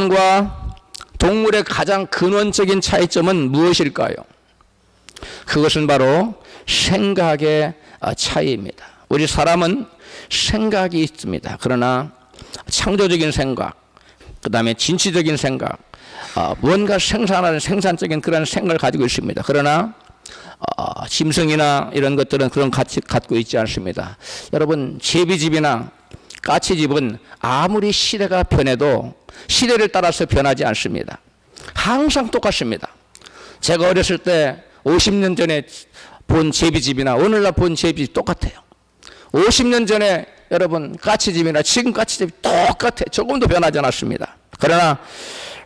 인간과 동물의 가장 근원적인 차이점은 무엇일까요? 그것은 바로 생각의 차이입니다. 우리 사람은 생각이 있습니다. 그러나 창조적인 생각, 그 다음에 진취적인 생각, 무언가 생산하는 생산적인 그런 생각을 가지고 있습니다. 그러나 짐승이나 이런 것들은 그런 가치 갖고 있지 않습니다. 여러분, 제비집이나 까치집은 아무리 시대가 변해도 시대를 따라서 변하지 않습니다. 항상 똑같습니다. 제가 어렸을 때 50년 전에 본 제비집이나 오늘날 본 제비집 똑같아요. 50년 전에 여러분 까치집이나 지금 까치집이 똑같아요. 조금도 변하지 않았습니다. 그러나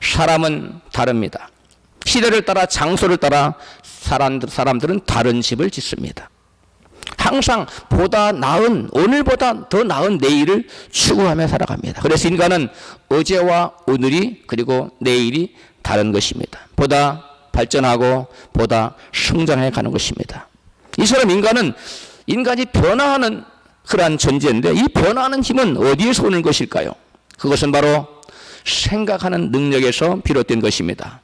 사람은 다릅니다. 시대를 따라 장소를 따라 사람들은 다른 집을 짓습니다. 항상 보다 나은, 오늘보다 더 나은 내일을 추구하며 살아갑니다. 그래서 인간은 어제와 오늘이 그리고 내일이 다른 것입니다. 보다 발전하고 보다 성장해 가는 것입니다. 이처럼 인간이 변화하는 그러한 존재인데, 이 변화하는 힘은 어디에서 오는 것일까요? 그것은 바로 생각하는 능력에서 비롯된 것입니다.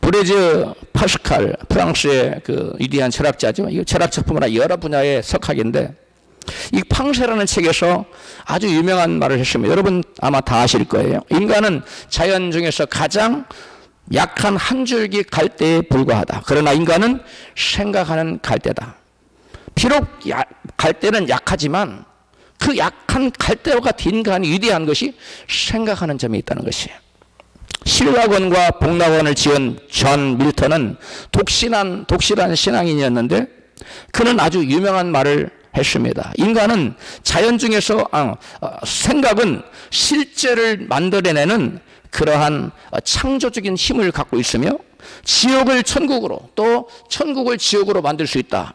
브레즈 파스칼, 프랑스의 그 위대한 철학자죠. 이 철학 작품이나 여러 분야의 석학인데, 이 팡세라는 책에서 아주 유명한 말을 했습니다. 여러분 아마 다 아실 거예요. 인간은 자연 중에서 가장 약한 한 줄기 갈대에 불과하다. 그러나 인간은 생각하는 갈대다. 비록 갈대는 약하지만 그 약한 갈대와 같은 인간이 위대한 것이 생각하는 점이 있다는 것이에요. 신라권과 복락원을 지은 존 밀턴은 독실한 신앙인이었는데, 그는 아주 유명한 말을 했습니다. 인간은 자연 중에서 생각은 실제를 만들어내는 그러한 창조적인 힘을 갖고 있으며, 지옥을 천국으로 또 천국을 지옥으로 만들 수 있다.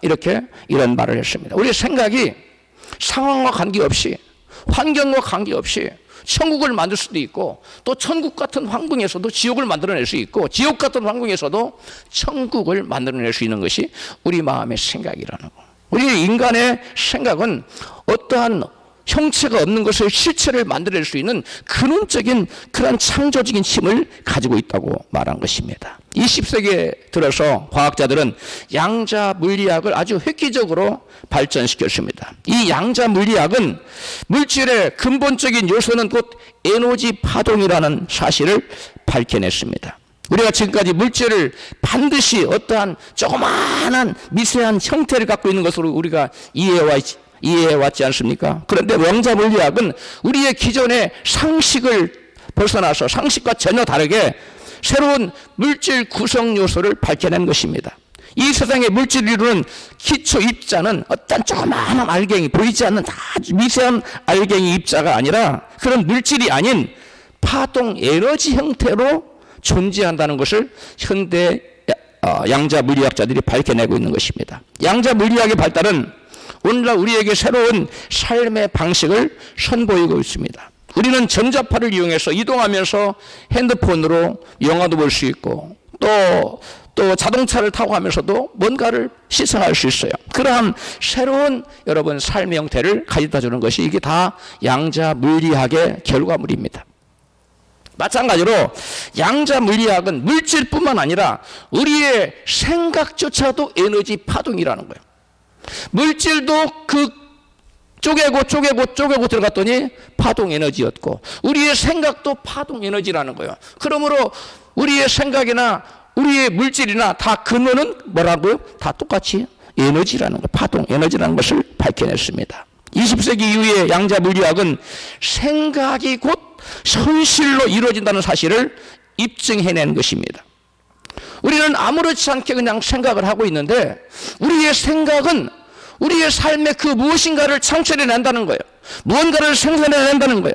이런 말을 했습니다. 우리의 생각이 상황과 관계없이, 환경과 관계없이 천국을 만들 수도 있고, 또 천국 같은 환경에서도 지옥을 만들어낼 수 있고, 지옥 같은 환경에서도 천국을 만들어낼 수 있는 것이 우리 마음의 생각이라는 거. 우리 인간의 생각은 어떠한 형체가 없는 것을 실체를 만들어낼 수 있는 근원적인 그런 창조적인 힘을 가지고 있다고 말한 것입니다. 20세기에 들어서 과학자들은 양자 물리학을 아주 획기적으로 발전시켰습니다. 이 양자 물리학은 물질의 근본적인 요소는 곧 에너지 파동이라는 사실을 밝혀냈습니다. 우리가 지금까지 물질을 반드시 어떠한 조그마한 미세한 형태를 갖고 있는 것으로 우리가 이해해왔지 않습니까? 그런데 양자 물리학은 우리의 기존의 상식을 벗어나서 상식과 전혀 다르게 새로운 물질 구성 요소를 밝혀낸 것입니다. 이 세상의 물질을 이루는 기초 입자는 어떤 조그마한 알갱이, 보이지 않는 아주 미세한 알갱이 입자가 아니라 그런 물질이 아닌 파동 에너지 형태로 존재한다는 것을 현대 양자 물리학자들이 밝혀내고 있는 것입니다. 양자 물리학의 발달은 오늘날 우리에게 새로운 삶의 방식을 선보이고 있습니다. 우리는 전자파를 이용해서 이동하면서 핸드폰으로 영화도 볼 수 있고, 또 자동차를 타고 가면서도 뭔가를 시승할 수 있어요. 그러한 새로운 여러분 삶의 형태를 가져다 주는 것이, 이게 다 양자 물리학의 결과물입니다. 마찬가지로 양자 물리학은 물질뿐만 아니라 우리의 생각조차도 에너지 파동이라는 거예요. 물질도 그 쪼개고 들어갔더니 파동 에너지였고, 우리의 생각도 파동 에너지라는 거예요. 그러므로 우리의 생각이나 우리의 물질이나 다 근원은 뭐라고요? 다 똑같이 에너지라는 거, 파동 에너지라는 것을 밝혀냈습니다. 20세기 이후의 양자 물리학은 생각이 곧 현실로 이루어진다는 사실을 입증해낸 것입니다. 우리는 아무렇지 않게 그냥 생각을 하고 있는데, 우리의 생각은 우리의 삶의 그 무엇인가를 창출해낸다는 거예요. 무언가를 생산해낸다는 거예요.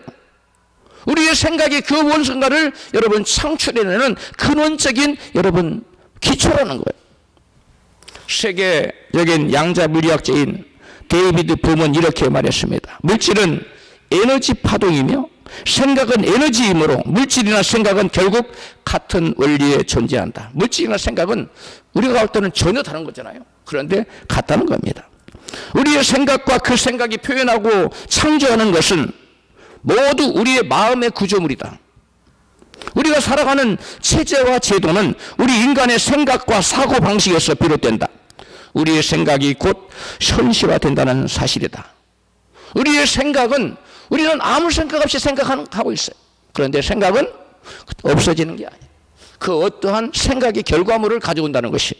우리의 생각이 그 무엇인가를 여러분 창출해내는 근원적인 여러분 기초라는 거예요. 세계적인 양자 물리학자인 데이비드 붐은 이렇게 말했습니다. 물질은 에너지 파동이며 생각은 에너지이므로 물질이나 생각은 결국 같은 원리에 존재한다. 물질이나 생각은 우리가 볼 때는 전혀 다른 거잖아요. 그런데 같다는 겁니다. 우리의 생각과 그 생각이 표현하고 창조하는 것은 모두 우리의 마음의 구조물이다. 우리가 살아가는 체제와 제도는 우리 인간의 생각과 사고방식에서 비롯된다. 우리의 생각이 곧 현실화된다는 사실이다. 우리의 생각은 우리는 아무 생각 없이 생각하고 있어요. 그런데 생각은 없어지는 게 아니에요. 그 어떠한 생각의 결과물을 가져온다는 것이.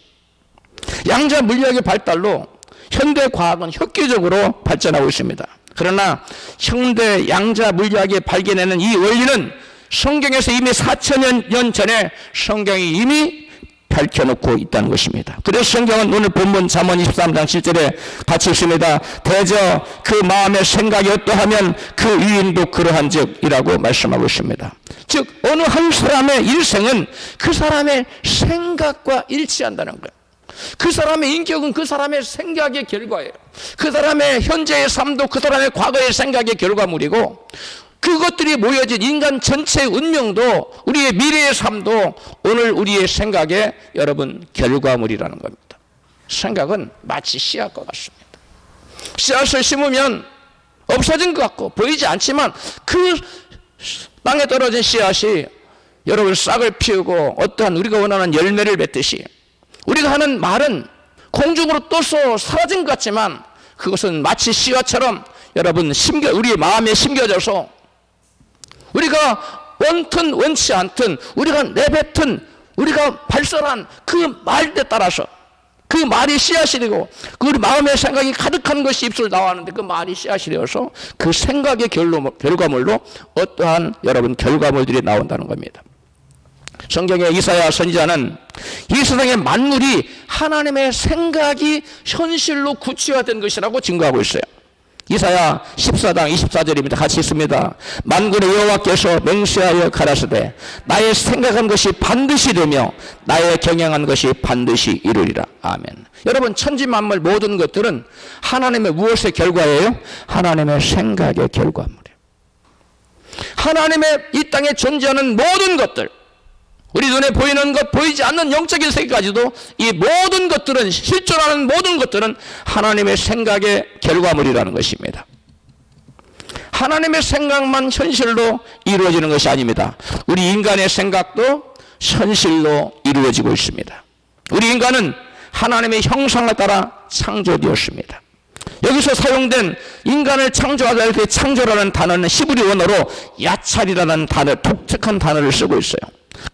양자 물리학의 발달로 현대 과학은 획기적으로 발전하고 있습니다. 그러나 현대 양자 물리학이 발견하는 이 원리는 성경에서 이미 4,000년 전에 성경이 이미 밝혀놓고 있다는 것입니다. 그래서 성경은 오늘 본문 잠언 23장 7절에 같이 있습니다. 대저 그 마음의 생각이 어떠하면 그 유인도 그러한즉이라고 말씀하고 있습니다. 즉 어느 한 사람의 일생은 그 사람의 생각과 일치한다는 거예요. 그 사람의 인격은 그 사람의 생각의 결과예요. 그 사람의 현재의 삶도 그 사람의 과거의 생각의 결과물이고, 그것들이 모여진 인간 전체의 운명도 우리의 미래의 삶도 오늘 우리의 생각의 여러분 결과물이라는 겁니다. 생각은 마치 씨앗과 같습니다. 씨앗을 심으면 없어진 것 같고 보이지 않지만 그 땅에 떨어진 씨앗이 여러분 싹을 피우고 어떠한 우리가 원하는 열매를 맺듯이 우리가 하는 말은 공중으로 떠서 사라진 것 같지만 그것은 마치 씨앗처럼 여러분 우리의 마음에 심겨져서 우리가 원튼 원치 않든 우리가 내뱉은 우리가 발설한 그 말에 따라서 그 말이 씨앗이 되고 그 우리 마음의 생각이 가득한 것이 입술 나왔는데 그 말이 씨앗이 되어서 그 생각의 결과물로 어떠한 여러분 결과물들이 나온다는 겁니다. 성경의 이사야 선지자는 이 세상의 만물이 하나님의 생각이 현실로 구체화된 것이라고 증거하고 있어요. 이사야 14장 24절입니다. 같이 있습니다. 만군의 여호와께서 맹세하여 가라사대 나의 생각한 것이 반드시 되며 나의 경영한 것이 반드시 이루리라. 아멘. 여러분 천지만물 모든 것들은 하나님의 무엇의 결과예요? 하나님의 생각의 결과물이에요. 하나님의 이 땅에 존재하는 모든 것들, 우리 눈에 보이는 것, 보이지 않는 영적인 세계까지도 이 모든 것들은, 실존하는 모든 것들은 하나님의 생각의 결과물이라는 것입니다. 하나님의 생각만 현실로 이루어지는 것이 아닙니다. 우리 인간의 생각도 현실로 이루어지고 있습니다. 우리 인간은 하나님의 형상에 따라 창조되었습니다. 여기서 사용된 인간을 창조하다 할 때 창조라는 단어는 히브리 원어로 야찰이라는 단어, 독특한 단어를 쓰고 있어요.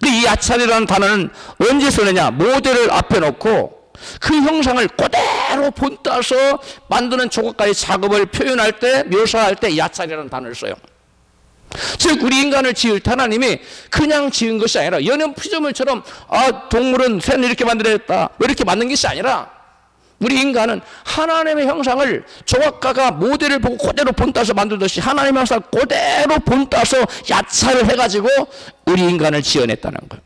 이 야찰이라는 단어는 언제 쓰느냐? 모델을 앞에 놓고 그 형상을 그대로 본따서 만드는 조각가의 작업을 표현할 때, 묘사할 때 야찰이라는 단어를 써요. 즉 우리 인간을 지을 때 하나님이 그냥 지은 것이 아니라 연연 피조물처럼 동물은 새는 이렇게 만들어졌다 이렇게 만든 것이 아니라 우리 인간은 하나님의 형상을 조각가가 모델을 보고 그대로 본따서 만들듯이 하나님의 형상을 그대로 본따서 야찰을 해가지고 우리 인간을 지어냈다는 거예요.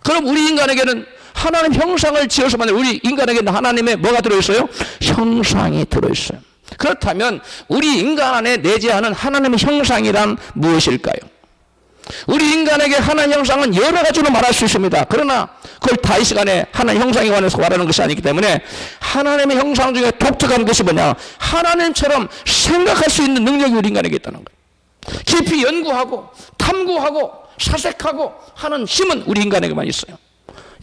그럼 우리 인간에게는 하나님 형상을 지어서 만든 우리 인간에게는 하나님의 뭐가 들어있어요? 형상이 들어있어요. 그렇다면 우리 인간 안에 내재하는 하나님의 형상이란 무엇일까요? 우리 인간에게 하나님 형상은 여러 가지로 말할 수 있습니다. 그러나 그걸 다 이 시간에 하나님 형상에 관해서 말하는 것이 아니기 때문에 하나님의 형상 중에 독특한 것이 뭐냐? 하나님처럼 생각할 수 있는 능력이 우리 인간에게 있다는 거예요. 깊이 연구하고 탐구하고 사색하고 하는 힘은 우리 인간에게만 있어요.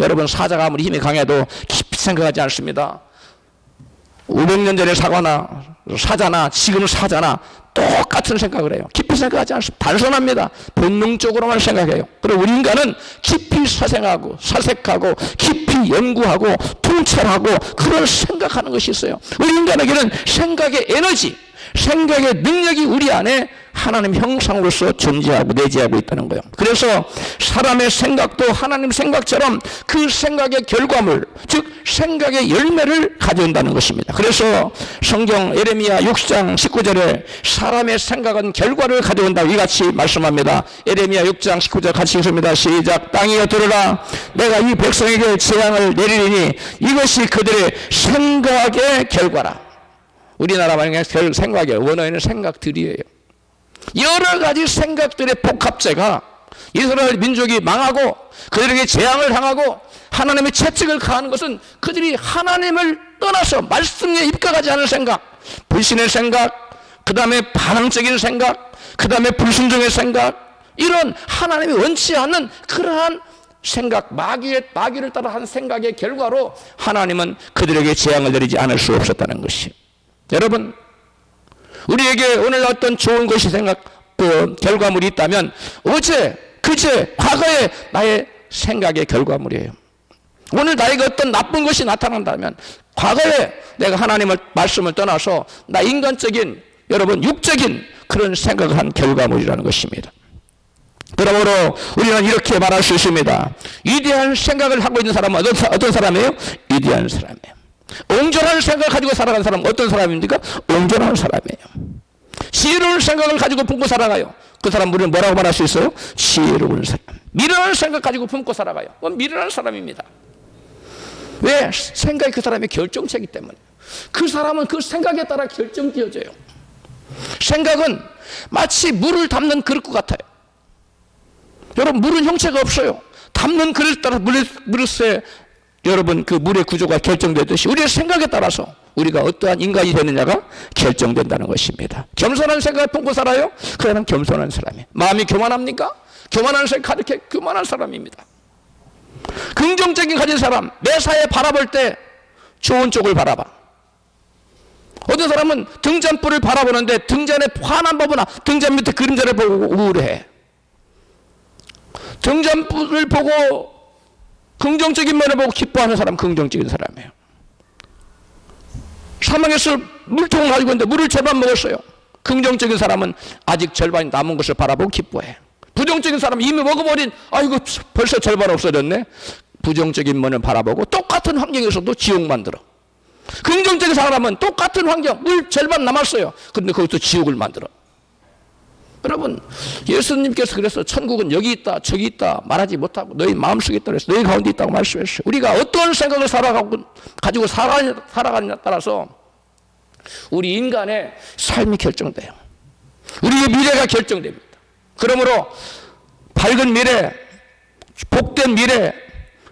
여러분 사자가 아무리 힘이 강해도 깊이 생각하지 않습니다. 500년 전에 사자나 지금 사자나 똑같은 생각을 해요. 깊이 생각하지 않습니다. 단순합니다. 본능적으로만 생각해요. 그리고 우리 인간은 깊이 사색하고 깊이 연구하고 통찰하고 그런 생각하는 것이 있어요. 우리 인간에게는 생각의 에너지, 생각의 능력이 우리 안에 하나님 형상으로서 존재하고 내재하고 있다는 거예요. 그래서 사람의 생각도 하나님 생각처럼 그 생각의 결과물, 즉 생각의 열매를 가져온다는 것입니다. 그래서 성경 예레미야 6장 19절에 사람의 생각은 결과를 가져온다고 이같이 말씀합니다. 예레미야 6장 19절 같이 읽습니다. 시작. 땅이여 들으라. 내가 이 백성에게 재앙을 내리리니 이것이 그들의 생각의 결과라. 우리나라 말하는 생각이에요. 원어에는 생각들이에요. 여러 가지 생각들의 복합체가 이스라엘 민족이 망하고 그들에게 재앙을 당하고 하나님의 채찍을 가하는 것은 그들이 하나님을 떠나서 말씀에 입각하지 않은 생각, 불신의 생각, 그 다음에 반항적인 생각, 그 다음에 불순종의 생각, 이런 하나님이 원치 않는 그러한 생각, 마귀를 따라 한 생각의 결과로 하나님은 그들에게 재앙을 내리지 않을 수 없었다는 것이. 여러분, 우리에게 오늘 어떤 좋은 것이 결과물이 있다면 어제, 그제, 과거의 나의 생각의 결과물이에요. 오늘 나에게 어떤 나쁜 것이 나타난다면 과거에 내가 하나님의 말씀을 떠나서 나 인간적인, 여러분 육적인 그런 생각을 한 결과물이라는 것입니다. 그러므로 우리는 이렇게 말할 수 있습니다. 위대한 생각을 하고 있는 사람은 어떤 사람이에요? 위대한 사람이에요. 옹졸한 생각을 가지고 살아가는 사람은 어떤 사람입니까? 옹졸한 사람이에요. 지혜로운 생각을 가지고 품고 살아가요. 그 사람 우리는 뭐라고 말할 수 있어요? 지혜로운 사람. 미련한 생각 가지고 품고 살아가요. 미련한 사람입니다. 왜? 생각이 그 사람의 결정체이기 때문에. 그 사람은 그 생각에 따라 결정되어져요. 생각은 마치 물을 담는 그릇과 같아요. 여러분, 물은 형체가 없어요. 담는 그릇에 따라 물에 여러분 그 물의 구조가 결정되듯이 우리의 생각에 따라서 우리가 어떠한 인간이 되느냐가 결정된다는 것입니다. 겸손한 생각을 품고 살아요? 그 사람은 겸손한 사람이에요. 마음이 교만합니까? 교만한 생각 가득해 교만한 사람입니다. 긍정적인 가진 사람, 매사에 바라볼 때 좋은 쪽을 바라봐. 어떤 사람은 등잔불을 바라보는데 등잔에 환한 법이나 등잔 밑에 그림자를 보고 우울해. 등잔불을 보고 긍정적인 면을 보고 기뻐하는 사람, 긍정적인 사람이에요. 사망에서 물통을 가지고 있는데 물을 절반 먹었어요. 긍정적인 사람은 아직 절반이 남은 것을 바라보고 기뻐해. 부정적인 사람은 이미 먹어버린, 아이고 벌써 절반 없어졌네. 부정적인 면을 바라보고 똑같은 환경에서도 지옥 만들어. 긍정적인 사람은 똑같은 환경, 물 절반 남았어요. 근데 거기서 지옥을 만들어. 여러분, 예수님께서 그래서 천국은 여기 있다 저기 있다 말하지 못하고 너희 마음속에 있다 그래서 너희 가운데 있다고 말씀했어요. 우리가 어떤 생각을 가지고 살아가느냐에 따라서 우리 인간의 삶이 결정돼요. 우리의 미래가 결정됩니다. 그러므로 밝은 미래, 복된 미래,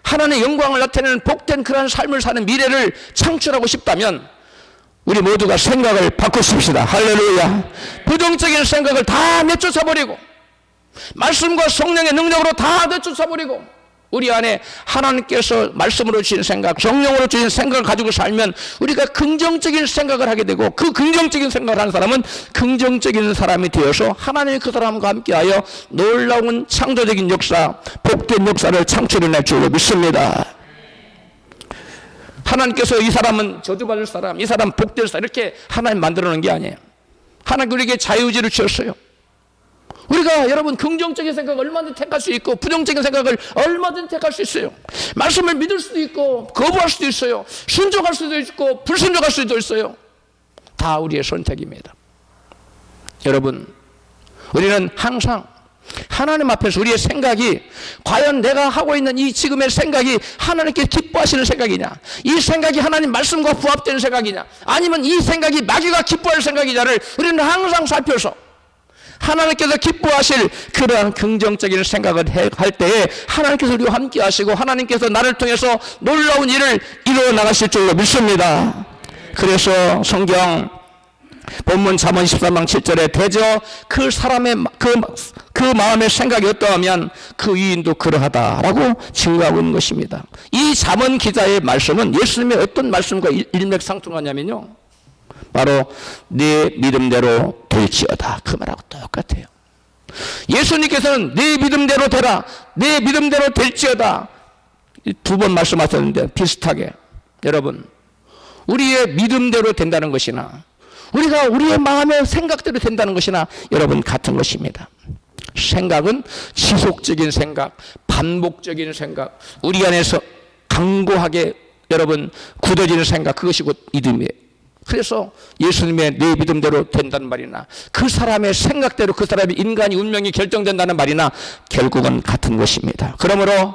하나님의 영광을 나타내는 복된 그러한 삶을 사는 미래를 창출하고 싶다면 우리 모두가 생각을 바꾸십시다. 할렐루야. 부정적인 생각을 다 내쫓아버리고 말씀과 성령의 능력으로 다 내쫓아버리고 우리 안에 하나님께서 말씀으로 주신 생각, 성령으로 주신 생각을 가지고 살면 우리가 긍정적인 생각을 하게 되고 그 긍정적인 생각을 하는 사람은 긍정적인 사람이 되어서 하나님이 그 사람과 함께하여 놀라운 창조적인 역사, 복된 역사를 창출해낼 줄로 믿습니다. 하나님께서 이 사람은 저주받을 사람, 이 사람 복될 사람 이렇게 하나님 만들어 놓은 게 아니에요. 하나님 우리에게 자유의지를 주셨어요. 우리가 여러분 긍정적인 생각을 얼마든지 택할 수 있고 부정적인 생각을 얼마든지 택할 수 있어요. 말씀을 믿을 수도 있고 거부할 수도 있어요. 순종할 수도 있고 불순종할 수도 있어요. 다 우리의 선택입니다. 여러분, 우리는 항상 하나님 앞에서 우리의 생각이 과연 내가 하고 있는 이 지금의 생각이 하나님께 기뻐하시는 생각이냐, 이 생각이 하나님 말씀과 부합되는 생각이냐, 아니면 이 생각이 마귀가 기뻐할 생각이냐를 우리는 항상 살펴서 하나님께서 기뻐하실 그러한 긍정적인 생각을 할 때에 하나님께서 우리와 함께 하시고 하나님께서 나를 통해서 놀라운 일을 이루어 나가실 줄로 믿습니다. 그래서 성경 본문 잠언 13장 7절에 대저 그 사람의 그 마음의 생각이 어떠하면 그 위인도 그러하다라고 증거하고 있는 것입니다. 이 잠언 기자의 말씀은 예수님의 어떤 말씀과 일맥상통하냐면요, 바로 내 믿음대로 될지어다 그 말하고 똑같아요. 예수님께서는 내 믿음대로 되라, 내 믿음대로 될지어다 두 번 말씀하셨는데 비슷하게 여러분, 우리의 믿음대로 된다는 것이나 우리가 우리의 마음의 생각대로 된다는 것이나 여러분 같은 것입니다. 생각은 지속적인 생각, 반복적인 생각, 우리 안에서 강고하게 여러분 굳어지는 생각, 그것이 곧 믿음이에요. 그래서 예수님의 내 믿음대로 된다는 말이나 그 사람의 생각대로 그 사람의 인간이 운명이 결정된다는 말이나 결국은 같은 것입니다. 그러므로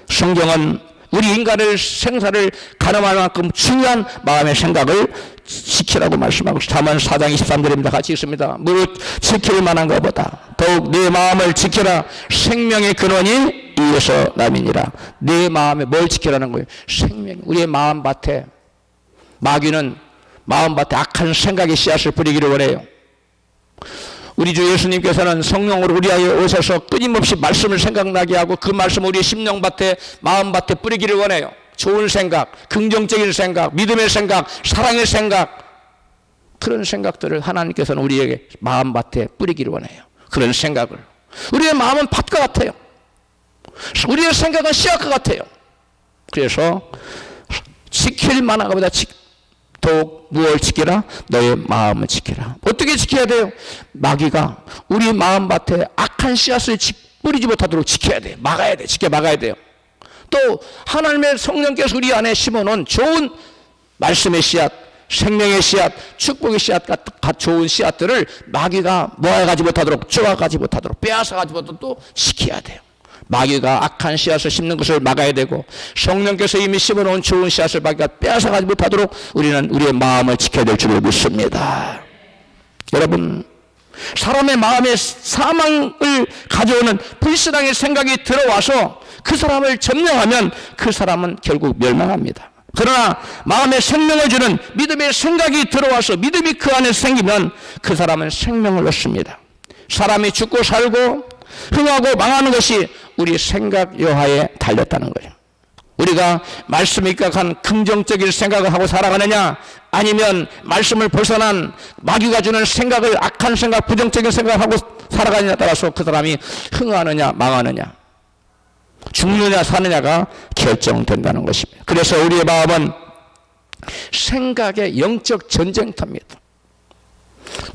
성경은 우리 인간의 생사를 가늠할 만큼 중요한 마음의 생각을 지키라고 말씀하고 잠언 4장 23절입니다. 같이 있습니다. 무릇 지킬 만한 것보다 더욱 내 마음을 지키라. 생명의 근원이 이에서 남이니라. 내 마음에 뭘 지키라는 거예요? 생명. 우리의 마음밭에 마귀는 마음밭에 악한 생각의 씨앗을 뿌리기를 원해요. 우리 주 예수님께서는 성령으로 우리에게 오셔서 끊임없이 말씀을 생각나게 하고 그 말씀을 우리의 심령밭에 마음밭에 뿌리기를 원해요. 좋은 생각, 긍정적인 생각, 믿음의 생각, 사랑의 생각, 그런 생각들을 하나님께서는 우리에게 마음밭에 뿌리기를 원해요. 그런 생각을. 우리의 마음은 밭과 같아요. 우리의 생각은 씨앗과 같아요. 그래서 지킬 만한 것보다 더욱 무엇을 지키라? 너의 마음을 지키라. 어떻게 지켜야 돼요? 마귀가 우리 마음밭에 악한 씨앗을 뿌리지 못하도록 지켜야 돼요. 막아야 돼요. 막아야 돼요. 또 하나님의 성령께서 우리 안에 심어놓은 좋은 말씀의 씨앗, 생명의 씨앗, 축복의 씨앗 같은 좋은 씨앗들을 마귀가 모아가지 못하도록, 쪼아가지 못하도록, 빼앗아가지 못하도록 또 지켜야 돼요. 마귀가 악한 씨앗을 심는 것을 막아야 되고, 성령께서 이미 심어놓은 좋은 씨앗을 마귀가 빼앗아가지 못하도록 우리는 우리의 마음을 지켜야 될 줄을 믿습니다. 여러분, 사람의 마음에 사망을 가져오는 불신앙의 생각이 들어와서 그 사람을 점령하면 그 사람은 결국 멸망합니다. 그러나 마음에 생명을 주는 믿음의 생각이 들어와서 믿음이 그 안에 생기면 그 사람은 생명을 얻습니다. 사람이 죽고 살고 흥하고 망하는 것이 우리 생각 여하에 달렸다는 거예요. 우리가 말씀에 입각한 긍정적인 생각을 하고 살아가느냐, 아니면 말씀을 벗어난 마귀가 주는 생각을, 악한 생각, 부정적인 생각을 하고 살아가느냐에 따라서 그 사람이 흥하느냐 망하느냐, 죽느냐 사느냐가 결정된다는 것입니다. 그래서 우리의 마음은 생각의 영적 전쟁터입니다.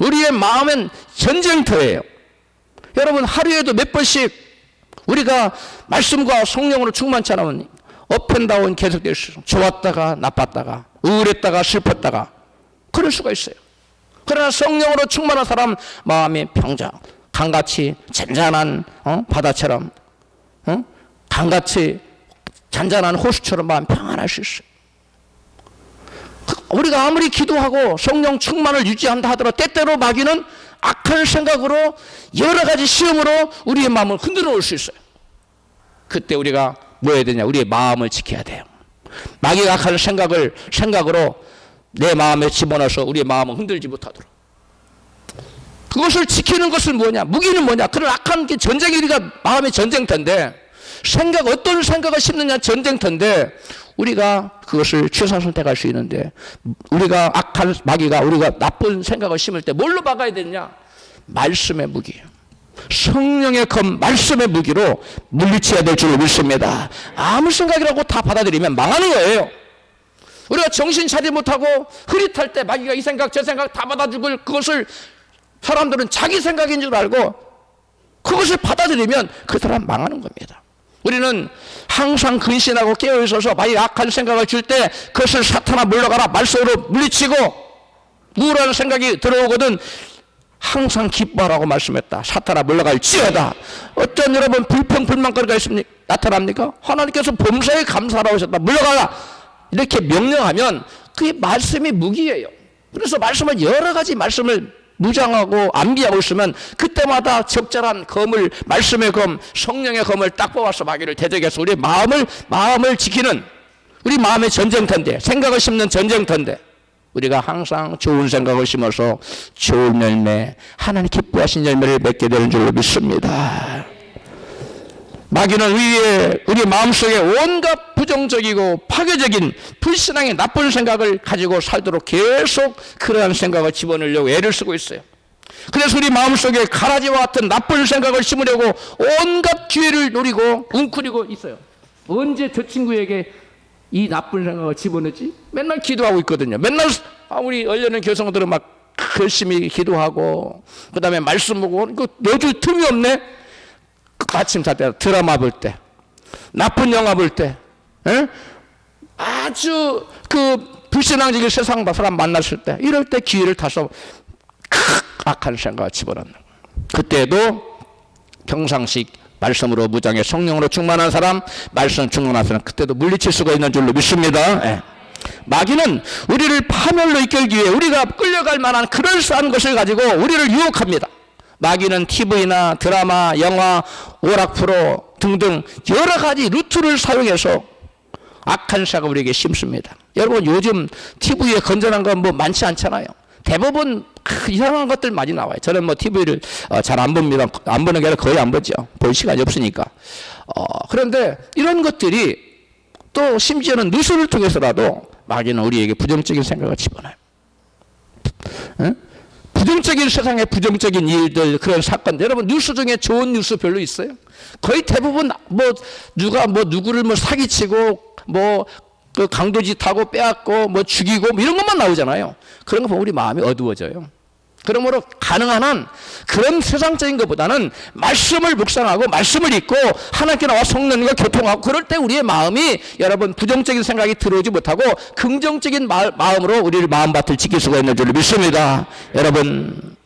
우리의 마음은 전쟁터예요. 여러분, 하루에도 몇 번씩 우리가 말씀과 성령으로 충만치 않으면 업앤다운 계속될 수 있어요. 좋았다가 나빴다가, 우울했다가 슬펐다가, 그럴 수가 있어요. 그러나 성령으로 충만한 사람 마음이 평정, 강같이 잔잔한 바다처럼, 강같이 잔잔한 호수처럼 마음 평안할 수 있어요. 우리가 아무리 기도하고 성령 충만을 유지한다 하더라도 때때로 마귀는 악한 생각으로 여러 가지 시험으로 우리의 마음을 흔들어 올 수 있어요. 그때 우리가 뭐 해야 되냐? 우리의 마음을 지켜야 돼요. 마귀가 악한 생각으로 내 마음에 집어넣어서 우리의 마음을 흔들지 못하도록. 그것을 지키는 것은 뭐냐? 무기는 뭐냐? 그런 악한 게 전쟁이 우리가 마음의 전쟁터인데, 어떤 생각을 심느냐 전쟁터인데, 우리가 그것을 취사 선택할 수 있는데, 우리가 마귀가 우리가 나쁜 생각을 심을 때 뭘로 막아야 되느냐? 말씀의 무기, 성령의 검, 말씀의 무기로 물리쳐야 될 줄 믿습니다. 아무 생각이라고 다 받아들이면 망하는 거예요. 우리가 정신 차리지 못하고 흐릿할 때 마귀가 이 생각 저 생각 다 받아주고, 그것을 사람들은 자기 생각인 줄 알고 그것을 받아들이면 그 사람 망하는 겁니다. 우리는 항상 근신하고 깨어있어서 마귀가 악한 생각을 줄 때 그것을 사탄아 물러가라 말씀으로 물리치고, 우울한 생각이 들어오거든 항상 기뻐하라고 말씀했다. 사탄아 물러갈지어다. 어떤 여러분 불평불만거리가 나타납니까? 하나님께서 범사에 감사하라고 하셨다. 물러가라. 이렇게 명령하면 그게 말씀이 무기예요. 그래서 말씀을 여러 가지 말씀을 무장하고 암비하고 있으면 그때마다 적절한 검을, 말씀의 검, 성령의 검을 딱 뽑아서 마귀를 대적해서 우리의 마음을 지키는, 우리 마음의 전쟁터인데, 생각을 심는 전쟁터인데, 우리가 항상 좋은 생각을 심어서 좋은 열매, 하나님 기뻐하신 열매를 맺게 되는 줄로 믿습니다. 마귀는 우리 마음속에 온갖 부정적이고 파괴적인 불신앙의 나쁜 생각을 가지고 살도록 계속 그러한 생각을 집어넣으려고 애를 쓰고 있어요. 그래서 우리 마음속에 가라지와 같은 나쁜 생각을 심으려고 온갖 기회를 노리고 웅크리고 있어요. 언제 저 친구에게 이 나쁜 생각을 집어넣지? 맨날 기도하고 있거든요. 맨날 우리 얼려는 교성들은 막 열심히 기도하고 그 다음에 말씀 보고, 이거 넣어줄 틈이 없네. 마침 잘 때 드라마 볼 때, 나쁜 영화 볼 때, 아주 그 불신앙적인 세상 사람 만났을 때, 이럴 때 기회를 타서 악한 생각을 집어넣는. 그때도 평상식 말씀으로 무장해 성령으로 충만한 사람, 말씀 충만한 사람, 그때도 물리칠 수가 있는 줄로 믿습니다. 네. 마귀는 우리를 파멸로 이끌기 위해 우리가 끌려갈 만한 그럴싸한 것을 가지고 우리를 유혹합니다. 마귀는 TV나 드라마, 영화, 오락 프로 등등 여러 가지 루트를 사용해서 악한 생각을 우리에게 심습니다. 여러분, 요즘 TV에 건전한 건 뭐 많지 않잖아요. 대부분 이상한 것들 많이 나와요. 저는 뭐 TV를 잘 안 봅니다. 안 보는 게 아니라 거의 안 보죠. 볼 시간이 없으니까. 그런데 이런 것들이 또 심지어는 뉴스를 통해서라도 마귀는 우리에게 부정적인 생각을 집어넣어요. 응? 부정적인 세상의 부정적인 일들, 그런 사건. 여러분 뉴스 중에 좋은 뉴스 별로 있어요? 거의 대부분 뭐 누가 뭐 누구를 뭐 사기치고 뭐 그 강도짓하고 빼앗고 뭐 죽이고 뭐 이런 것만 나오잖아요. 그런 거 보면 우리 마음이 어두워져요. 그러므로 가능한 한 그런 세상적인 것보다는 말씀을 묵상하고 말씀을 읽고 하나님께 나와 성령과 교통하고 그럴 때 우리의 마음이 여러분 부정적인 생각이 들어오지 못하고 긍정적인 마음으로 우리를 마음밭을 지킬 수가 있는 줄 믿습니다. 여러분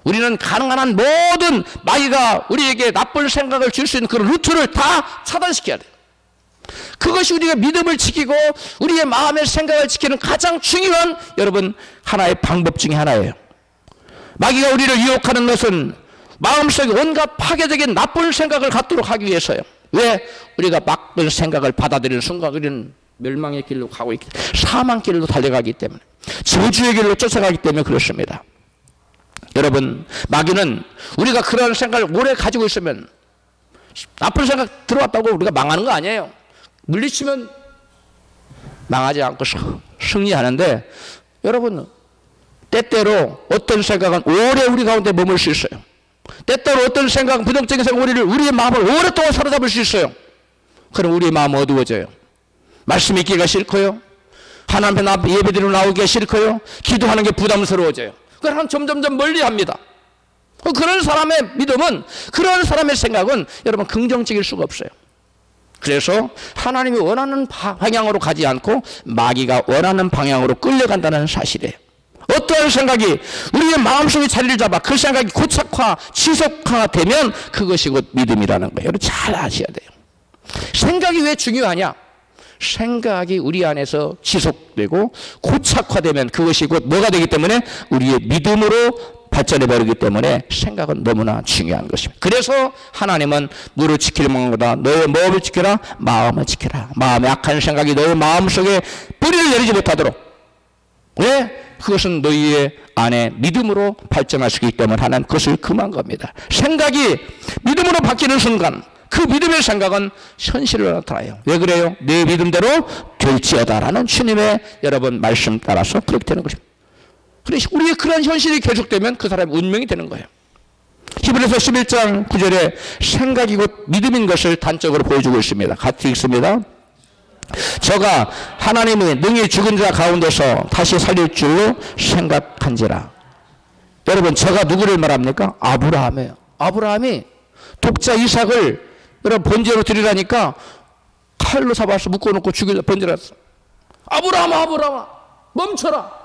우리는 가능한 한 모든 마귀가 우리에게 나쁜 생각을 줄 수 있는 그런 루트를 다 차단시켜야 돼요. 그것이 우리가 믿음을 지키고 우리의 마음의 생각을 지키는 가장 중요한 여러분 하나의 방법 중에 하나예요. 마귀가 우리를 유혹하는 것은 마음속에 온갖 파괴적인 나쁜 생각을 갖도록 하기 위해서요. 왜? 우리가 나쁜 생각을 받아들이는 순간 우리는 멸망의 길로 가고 있기 때문에, 사망 길로 달려가기 때문에, 저주의 길로 쫓아가기 때문에 그렇습니다. 여러분 마귀는 우리가 그런 생각을 오래 가지고 있으면 나쁜 생각 들어왔다고 우리가 망하는 거 아니에요. 물리치면 망하지 않고 승리하는데 여러분 때때로 어떤 생각은 오래 우리 가운데 머물 수 있어요. 때때로 어떤 생각은 부정적인 생각은 우리의 마음을 오랫동안 사로잡을 수 있어요. 그럼 우리의 마음은 어두워져요. 말씀 읽기가 싫고요. 하나님 앞에 예배드리러 나오기가 싫고요. 기도하는 게 부담스러워져요. 그럼 점점점 멀리합니다. 그런 사람의 믿음은, 그런 사람의 생각은 여러분 긍정적일 수가 없어요. 그래서 하나님이 원하는 방향으로 가지 않고 마귀가 원하는 방향으로 끌려간다는 사실이에요. 어떠한 생각이 우리의 마음속에 자리를 잡아 그 생각이 고착화, 지속화되면 그것이 곧 믿음이라는 거예요. 여러분 잘 아셔야 돼요. 생각이 왜 중요하냐? 생각이 우리 안에서 지속되고 고착화되면 그것이 곧 뭐가 되기 때문에 우리의 믿음으로 발전해 버리기 때문에 생각은 너무나 중요한 것입니다. 그래서 하나님은 무릇 지킬 것보다 너의 뭐를 지켜라? 마음을 지켜라. 마음의 악한 생각이 너의 마음속에 뿌리를 내리지 못하도록. 왜? 그것은 너희의 안에 믿음으로 발전할 수 있기 때문에 하나님 그것을 금한 겁니다. 생각이 믿음으로 바뀌는 순간 그 믿음의 생각은 현실로 나타나요. 왜 그래요? 내 믿음대로 될지어다라는 주님의 여러분 말씀 따라서 그렇게 되는 것입니다. 그래서 우리의 그런 현실이 계속되면 그 사람의 운명이 되는 거예요. 히브리서 11장 9절에 생각이 곧 믿음인 것을 단적으로 보여주고 있습니다. 같이 읽습니다. 저가 하나님의 능히 죽은 자 가운데서 다시 살릴 줄로 생각한지라. 여러분 저가 누구를 말합니까? 아브라함이에요. 아브라함이 독자 이삭을 여러분 번제로 드리라니까 칼로 잡아서 묶어놓고 죽이려 번제했어. 아브라함아 아브라함아 멈춰라.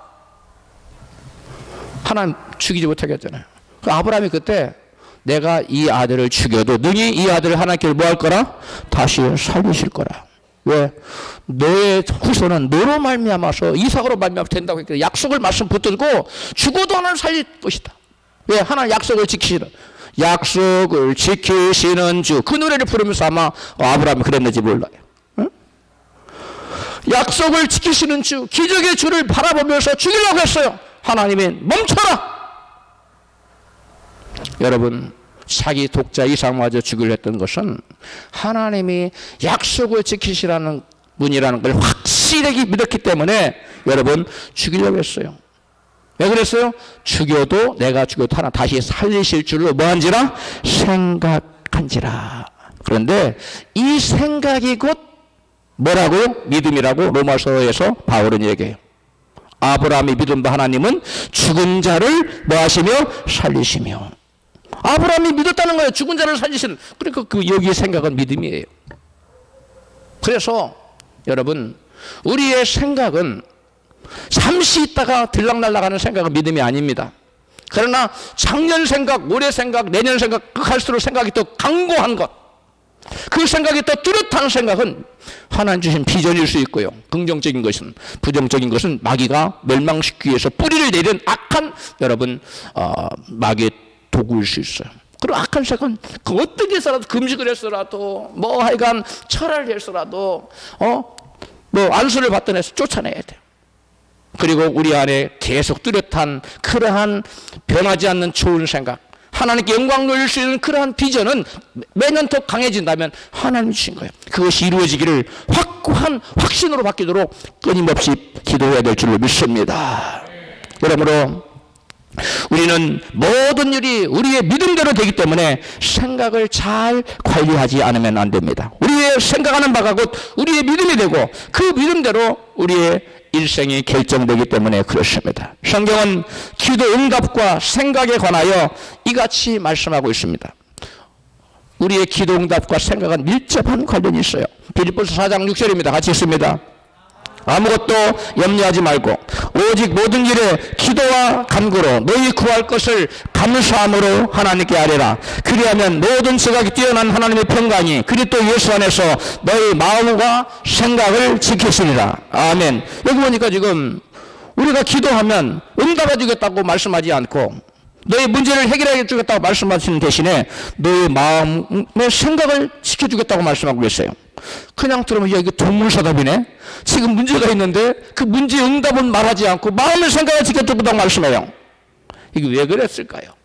하나님 죽이지 못하게 했잖아요. 아브라함이 그때 내가 이 아들을 죽여도 능히 이 아들을 하나님께 뭐 할 거라? 다시 살리실 거라. 왜? 너의 후손은 너로 말미암아서 이삭으로 말미암아서 된다고 했거든. 약속을 말씀 붙들고 죽어도 하나님 살릴 것이다. 왜? 하나님 약속을 지키시는, 약속을 지키시는 주. 그 노래를 부르면서 아마 아브라함이 그랬는지 몰라요. 응? 약속을 지키시는 주, 기적의 주를 바라보면서 죽이려고 했어요. 하나님이 멈춰라. 여러분 자기 독자 이삭마저 죽이려 했던 것은 하나님이 약속을 지키시라는 분이라는 걸 확실하게 믿었기 때문에 여러분 죽이려고 했어요. 왜 그랬어요? 죽여도 내가 죽여도 하나 다시 살리실 줄로 뭐한지라? 생각한지라. 그런데 이 생각이 곧 뭐라고요? 믿음이라고 로마서에서 바울은 얘기해요. 아브라함이 믿은 바 하나님은 죽은 자를 뭐 하시며 살리시며. 아브라함이 믿었다는 거예요. 죽은 자를 살리시는. 그러니까 여기의 생각은 믿음이에요. 그래서 여러분 우리의 생각은 잠시 있다가 들락날락하는 생각은 믿음이 아닙니다. 그러나 작년 생각, 올해 생각, 내년 생각 할수록 생각이 더 강고한 것, 그 생각이 더 뚜렷한 생각은 하나님 주신 비전일 수 있고요. 긍정적인 것은, 부정적인 것은 마귀가 멸망시키기 위해서 뿌리를 내린 악한 여러분 마귀의 도구일 수 있어요. 그리고 악한 생각은 그 어떻게 해서라도 금식을 했더라도 뭐 하여간 철학을 했더라도 뭐 안수를 받던 해서 쫓아내야 돼요. 그리고 우리 안에 계속 뚜렷한 그러한 변하지 않는 좋은 생각, 하나님께 영광 돌릴 수 있는 그러한 비전은 매년 더 강해진다면 하나님이 주신 거예요. 그것이 이루어지기를 확고한 확신으로 바뀌도록 끊임없이 기도해야 될 줄로 믿습니다. 그러므로 우리는 모든 일이 우리의 믿음대로 되기 때문에 생각을 잘 관리하지 않으면 안 됩니다. 우리의 생각하는 바가 곧 우리의 믿음이 되고 그 믿음대로 우리의 일생이 결정되기 때문에 그렇습니다. 성경은 기도 응답과 생각에 관하여 이같이 말씀하고 있습니다. 우리의 기도 응답과 생각은 밀접한 관련이 있어요. 빌립보서 4장 6절입니다. 같이 읽습니다. 아무것도 염려하지 말고 오직 모든 일에 기도와 간구로 너희 구할 것을 감사함으로 하나님께 아뢰라. 그리하면 모든 지각이 뛰어난 하나님의 평강이 그리스도 예수 안에서 너희 마음과 생각을 지키시리라. 아멘. 여기 보니까 지금 우리가 기도하면 응답해 주겠다고 말씀하지 않고 너희 문제를 해결해 주겠다고 말씀하시는 대신에 너희 마음의 생각을 지켜주겠다고 말씀하고 계세요. 그냥 들으면 야, 이게 동문서답이네. 지금 문제가 있는데 그 문제의 응답은 말하지 않고 마음의 생각을 지켜주겠다고 말씀해요. 이게 왜 그랬을까요?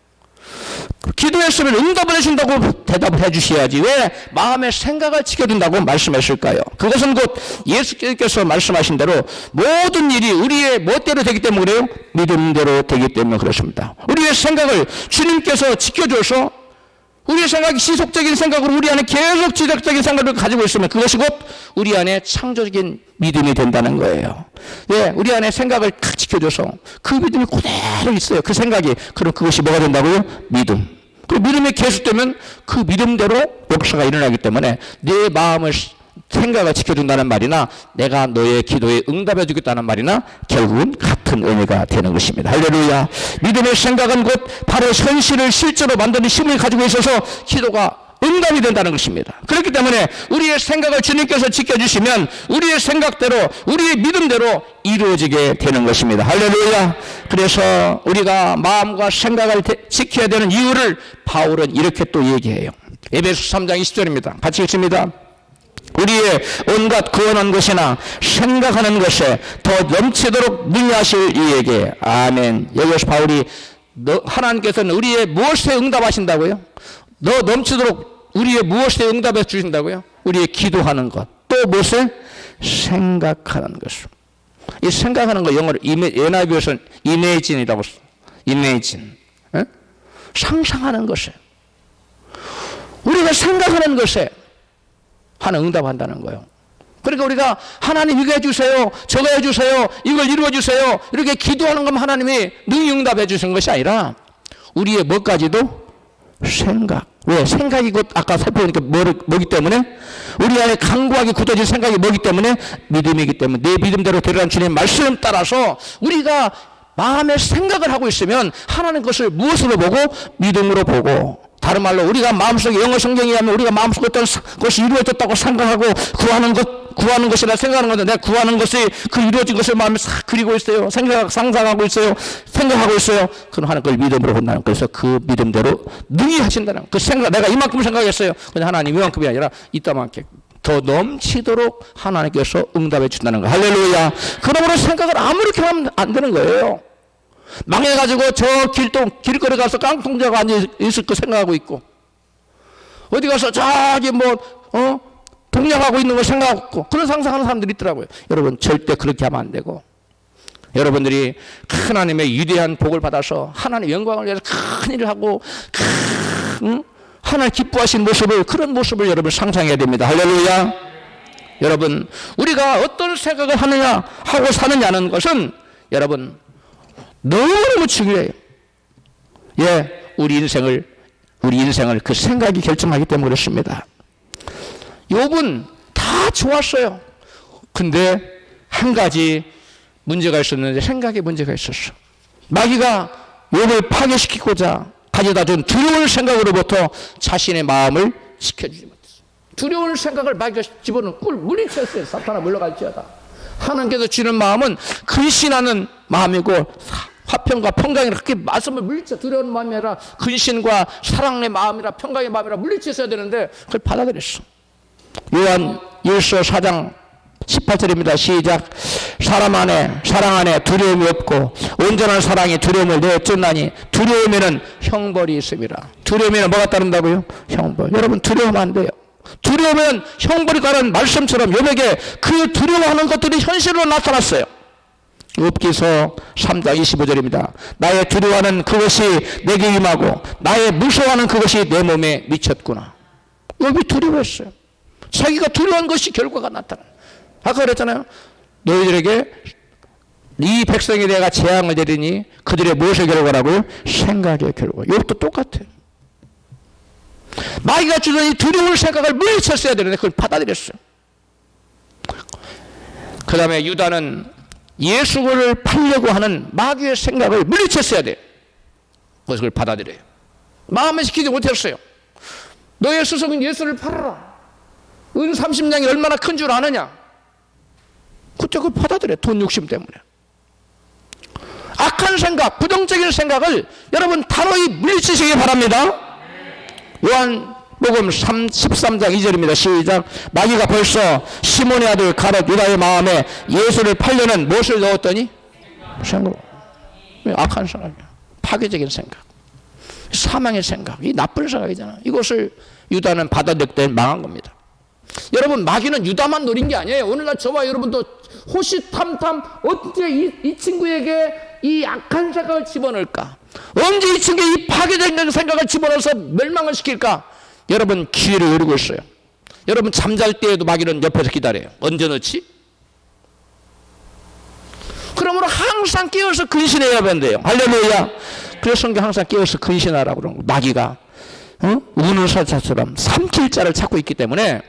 기도했으면 응답을 해준다고 대답을 해주셔야지 왜 마음의 생각을 지켜준다고 말씀했을까요? 그것은 곧 예수께서 말씀하신 대로 모든 일이 우리의 멋대로 되기 때문에 그래요. 믿음대로 되기 때문에 그렇습니다. 우리의 생각을 주님께서 지켜줘서 우리의 생각이 지속적인 생각으로 우리 안에 계속 지속적인 생각을 가지고 있으면 그것이 곧 우리 안에 창조적인 믿음이 된다는 거예요. 예, 우리 안에 생각을 탁 지켜줘서 그 믿음이 그대로 있어요. 그 생각이. 그럼 그것이 뭐가 된다고요? 믿음. 그 믿음이 계속되면 그 믿음대로 역사가 일어나기 때문에 내 마음을 생각을 지켜준다는 말이나 내가 너의 기도에 응답해 주겠다는 말이나 결국은 같은 의미가 되는 것입니다. 할렐루야. 믿음의 생각은 곧 바로 현실을 실제로 만드는 힘을 가지고 있어서 기도가 응답이 된다는 것입니다. 그렇기 때문에 우리의 생각을 주님께서 지켜주시면 우리의 생각대로 우리의 믿음대로 이루어지게 되는 것입니다. 할렐루야. 그래서 우리가 마음과 생각을 지켜야 되는 이유를 바울은 이렇게 또 얘기해요. 에베소 3장 20절입니다. 같이 읽습니다. 우리의 온갖 구원한 것이나 생각하는 것에 더 넘치도록 능하실 이에게. 아멘. 여기서 바울이 하나님께서는 우리의 무엇에 응답하신다고요? 더 넘치도록 우리의 무엇에 응답해 주신다고요? 우리의 기도하는 것. 또 무엇에? 생각하는 것을. 이 생각하는 거 영어로 NIV에서는 imagine이라고 써요. imagine. 에? 상상하는 것에. 우리가 생각하는 것에 하나 응답한다는 거예요. 그러니까 우리가 하나님 이거 해주세요, 저거 해주세요, 이걸 이루어주세요 이렇게 기도하는 건 하나님이 능히 응답해 주시는 것이 아니라 우리의 뭐까지도 생각. 왜? 생각이 곧 아까 살펴보니까 뭐기 때문에 우리 안에 강구하게 굳어진 생각이 뭐기 때문에 믿음이기 때문에 내 믿음대로 되리라는 주님 말씀 따라서 우리가 마음의 생각을 하고 있으면 하나님 것을 무엇으로 보고? 믿음으로 보고. 다른 말로 우리가 마음속에 영어 성경에 의하면 우리가 마음속에 어떤 것이 이루어졌다고 생각하고 구하는 것이라 생각하는 건데 내가 구하는 것이 그 이루어진 것을 마음에 싹 그리고 있어요. 상상하고 있어요. 생각하고 있어요. 그럼 하나님 그걸 믿음으로 본다는 거예요. 그래서 그 믿음대로 능히 하신다는 그 생각, 내가 이만큼 생각했어요. 근데 하나님 이만큼이 아니라 이따만큼 더 넘치도록 하나님께서 응답해 준다는 거예요. 할렐루야. 그러므로 생각을 아무렇게 하면 안 되는 거예요. 망해가지고 저 길거리 가서 깡통자가 앉아있을 거 생각하고 있고 어디 가서 저기 동냥하고 있는 거 생각하고 그런 상상하는 사람들이 있더라고요. 여러분 절대 그렇게 하면 안 되고 여러분들이 하나님의 위대한 복을 받아서 하나님의 영광을 위해서 큰 일을 하고 하나님 기뻐하시는 모습을 그런 모습을 여러분 상상해야 됩니다. 할렐루야. 여러분 우리가 어떤 생각을 하느냐 하고 사느냐는 것은 여러분 너무너무 중요해요. 예, 우리 인생을 그 생각이 결정하기 때문에 그렇습니다. 욥은 다 좋았어요. 근데 한 가지 문제가 있었는데 생각에 문제가 있었어. 마귀가 욥을 파괴시키고자 가져다 준 두려운 생각으로부터 자신의 마음을 지켜주지 못했어. 두려운 생각을 마귀가 집어넣은 꿀 물리쳤어요. 사탄아 물러갈지어다. 하나님께서 주는 마음은 근신하는 마음이고 화평과 평강이라 그렇게 말씀을 물리쳐 두려운 마음이 아니라 근신과 사랑의 마음이라 평강의 마음이라 물리쳤어야 되는데 그걸 받아들였어. 요한 1서 4장 18절입니다. 시작. 사람 안에 사랑 안에 두려움이 없고 온전한 사랑이 두려움을 내쫓나니 두려움에는 형벌이 있습니다. 두려움에는 뭐가 따른다고요? 형벌. 여러분 두려우면 안 돼요. 두려우면 형벌이 따른 말씀처럼 욥에게 그 두려워하는 것들이 현실로 나타났어요. 욥기서 3장 25절입니다. 나의 두려워하는 그것이 내게 임하고 나의 무서워하는 그것이 내 몸에 미쳤구나. 욥이 두려워했어요. 자기가 두려운 것이 결과가 나타나. 아까 그랬잖아요. 너희들에게 이 백성에 내가 재앙을 내리니 그들의 무엇의 결과라고요? 생각의 결과. 욥도 똑같아요. 마귀가 주는 이 두려운 생각을 물리쳤어야 되는데 그걸 받아들였어요. 그 다음에 유다는 예수를 팔려고 하는 마귀의 생각을 물리쳤어야 돼요. 그래서 그걸 받아들여요. 마음에 지키지 못했어요. 너의 수석은 예수를 팔아라. 은 30냥이 얼마나 큰 줄 아느냐. 그때 그걸 받아들여요. 돈 욕심 때문에. 악한 생각, 부정적인 생각을 여러분 단호히 물리치시기 바랍니다. 요한복음 13장 2절입니다. 시작. 마귀가 벌써 시몬의 아들 가롯 유다의 마음에 예수를 팔려는 무엇을 넣었더니? 생각. 악한 생각이야. 파괴적인 생각. 사망의 생각. 이 나쁜 생각이잖아. 이것을 유다는 받아들일 때 망한 겁니다. 여러분 마귀는 유다만 노린 게 아니에요. 오늘날 저와 여러분도 호시탐탐 어떻게 이 친구에게 이 악한 생각을 집어넣을까? 언제 이 친구에 이 파괴적인 생각을 집어넣어서 멸망을 시킬까? 여러분 기회를 노리고 있어요. 여러분 잠잘 때에도 마귀는 옆에서 기다려요. 언제 넣지? 그러므로 항상 깨어서 근신해야 된대요. 할렐루야. 그래서 성경 항상 깨어서 근신하라고 그러는 거예요. 마귀가 우는 사자처럼 삼킬 자를 찾고 있기 때문에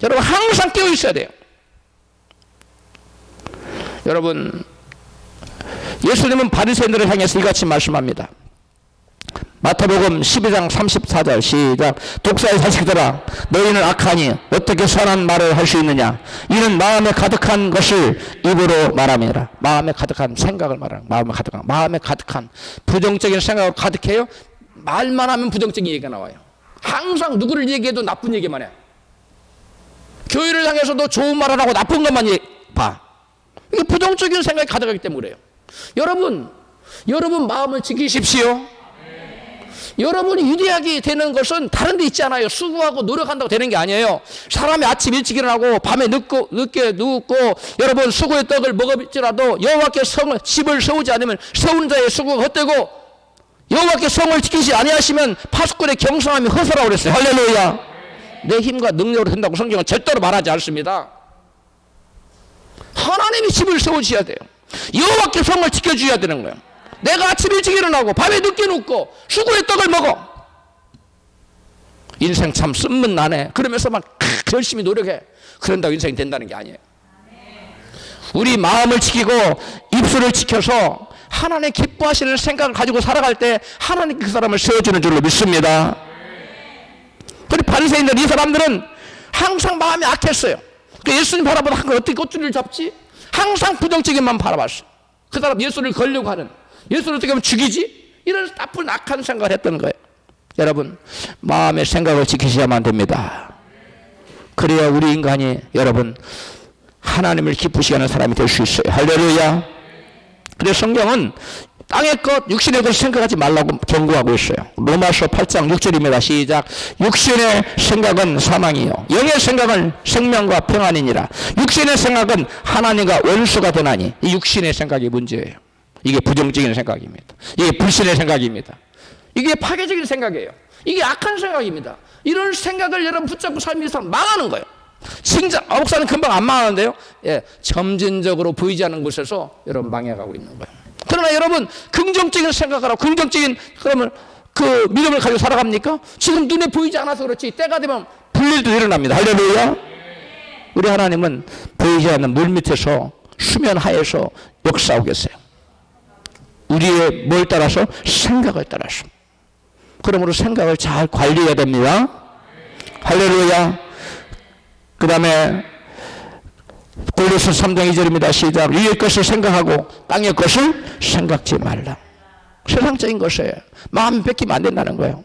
여러분 항상 깨어 있어야 돼요. 여러분 예수님은 바리새인들을 향해서 이같이 말씀합니다. 마태복음 12장 34절 시작. 독사의 자식들아 너희는 악하니 어떻게 선한 말을 할 수 있느냐. 이는 마음에 가득한 것을 입으로 말함이라. 마음에 가득한 생각을 말하는. 마음에 가득한 부정적인 생각을 가득해요. 말만 하면 부정적인 얘기가 나와요. 항상 누구를 얘기해도 나쁜 얘기만 해. 교회를 향해서도 좋은 말을 하고 나쁜 것만 봐. 이게 부정적인 생각이 가득하기 때문에 그래요. 여러분 마음을 지키십시오. 여러분이 유대하게 되는 것은 다른 데 있지 않아요. 수고하고 노력한다고 되는 게 아니에요. 사람이 아침 일찍 일어나고 밤에 늦게 눕고 여러분 수고의 떡을 먹을지라도 여호와께 집을 세우지 않으면 세운 자의 수고가 헛되고 여호와께 성을 지키지 아니하시면 파수꾼의 경성함이 허사라고 그랬어요. 할렐루야. 내 힘과 능력으로 된다고 성경은 절대로 말하지 않습니다. 하나님이 집을 세워주셔야 돼요. 여호와께 성을 지켜줘야 되는 거예요. 내가 아침 일찍 일어나고 밤에 늦게 눕고 수고의 떡을 먹어. 인생 참 쓴문나네. 그러면서 막 열심히 노력해. 그런다고 인생이 된다는 게 아니에요. 우리 마음을 지키고 입술을 지켜서 하나님 기뻐하시는 생각을 가지고 살아갈 때 하나님 그 사람을 세워주는 줄로 믿습니다. 그리고 바리새인들 이 사람들은 항상 마음이 악했어요. 예수님 바라보다 한 걸 어떻게 꼬투리를 잡지? 항상 부정적인만 바라봤어요. 그 사람 예수를 걸려고 하는, 예수를 어떻게 하면 죽이지? 이런 나쁜 악한 생각을 했던 거예요. 여러분 마음의 생각을 지키셔야만 됩니다. 그래야 우리 인간이 여러분 하나님을 기쁘시게 하는 사람이 될 수 있어요. 할렐루야. 그래서 성경은 땅의 것, 육신의 것을 생각하지 말라고 경고하고 있어요. 로마서 8장 6절입니다. 시작. 육신의 생각은 사망이요 영의 생각은 생명과 평안이니라. 육신의 생각은 하나님과 원수가 되나니. 이 육신의 생각이 문제예요. 이게 부정적인 생각입니다. 이게 불신의 생각입니다. 이게 파괴적인 생각이에요. 이게 악한 생각입니다. 이런 생각을 여러분 붙잡고 삶이 사람 망하는 거예요. 목사는 금방 안 망하는데요. 예, 점진적으로 보이지 않는 곳에서 여러분 망해가고 있는 거예요. 그러나 여러분 긍정적인 생각을 하고 긍정적인 그러면 그 믿음을 가지고 살아갑니까? 지금 눈에 보이지 않아서 그렇지 때가 되면 불일도 일어납니다. 할렐루야. 우리 하나님은 보이지 않는 물 밑에서 수면 하에서 역사하고 계세요. 우리의 뭘 따라서? 생각을 따라서. 그러므로 생각을 잘 관리해야 됩니다. 할렐루야. 그 다음에 골로새 3장 2절입니다. 시작. 위의 것을 생각하고 땅의 것을 생각지 말라. 세상적인 것에 마음이 뺏기면 안 된다는 거예요.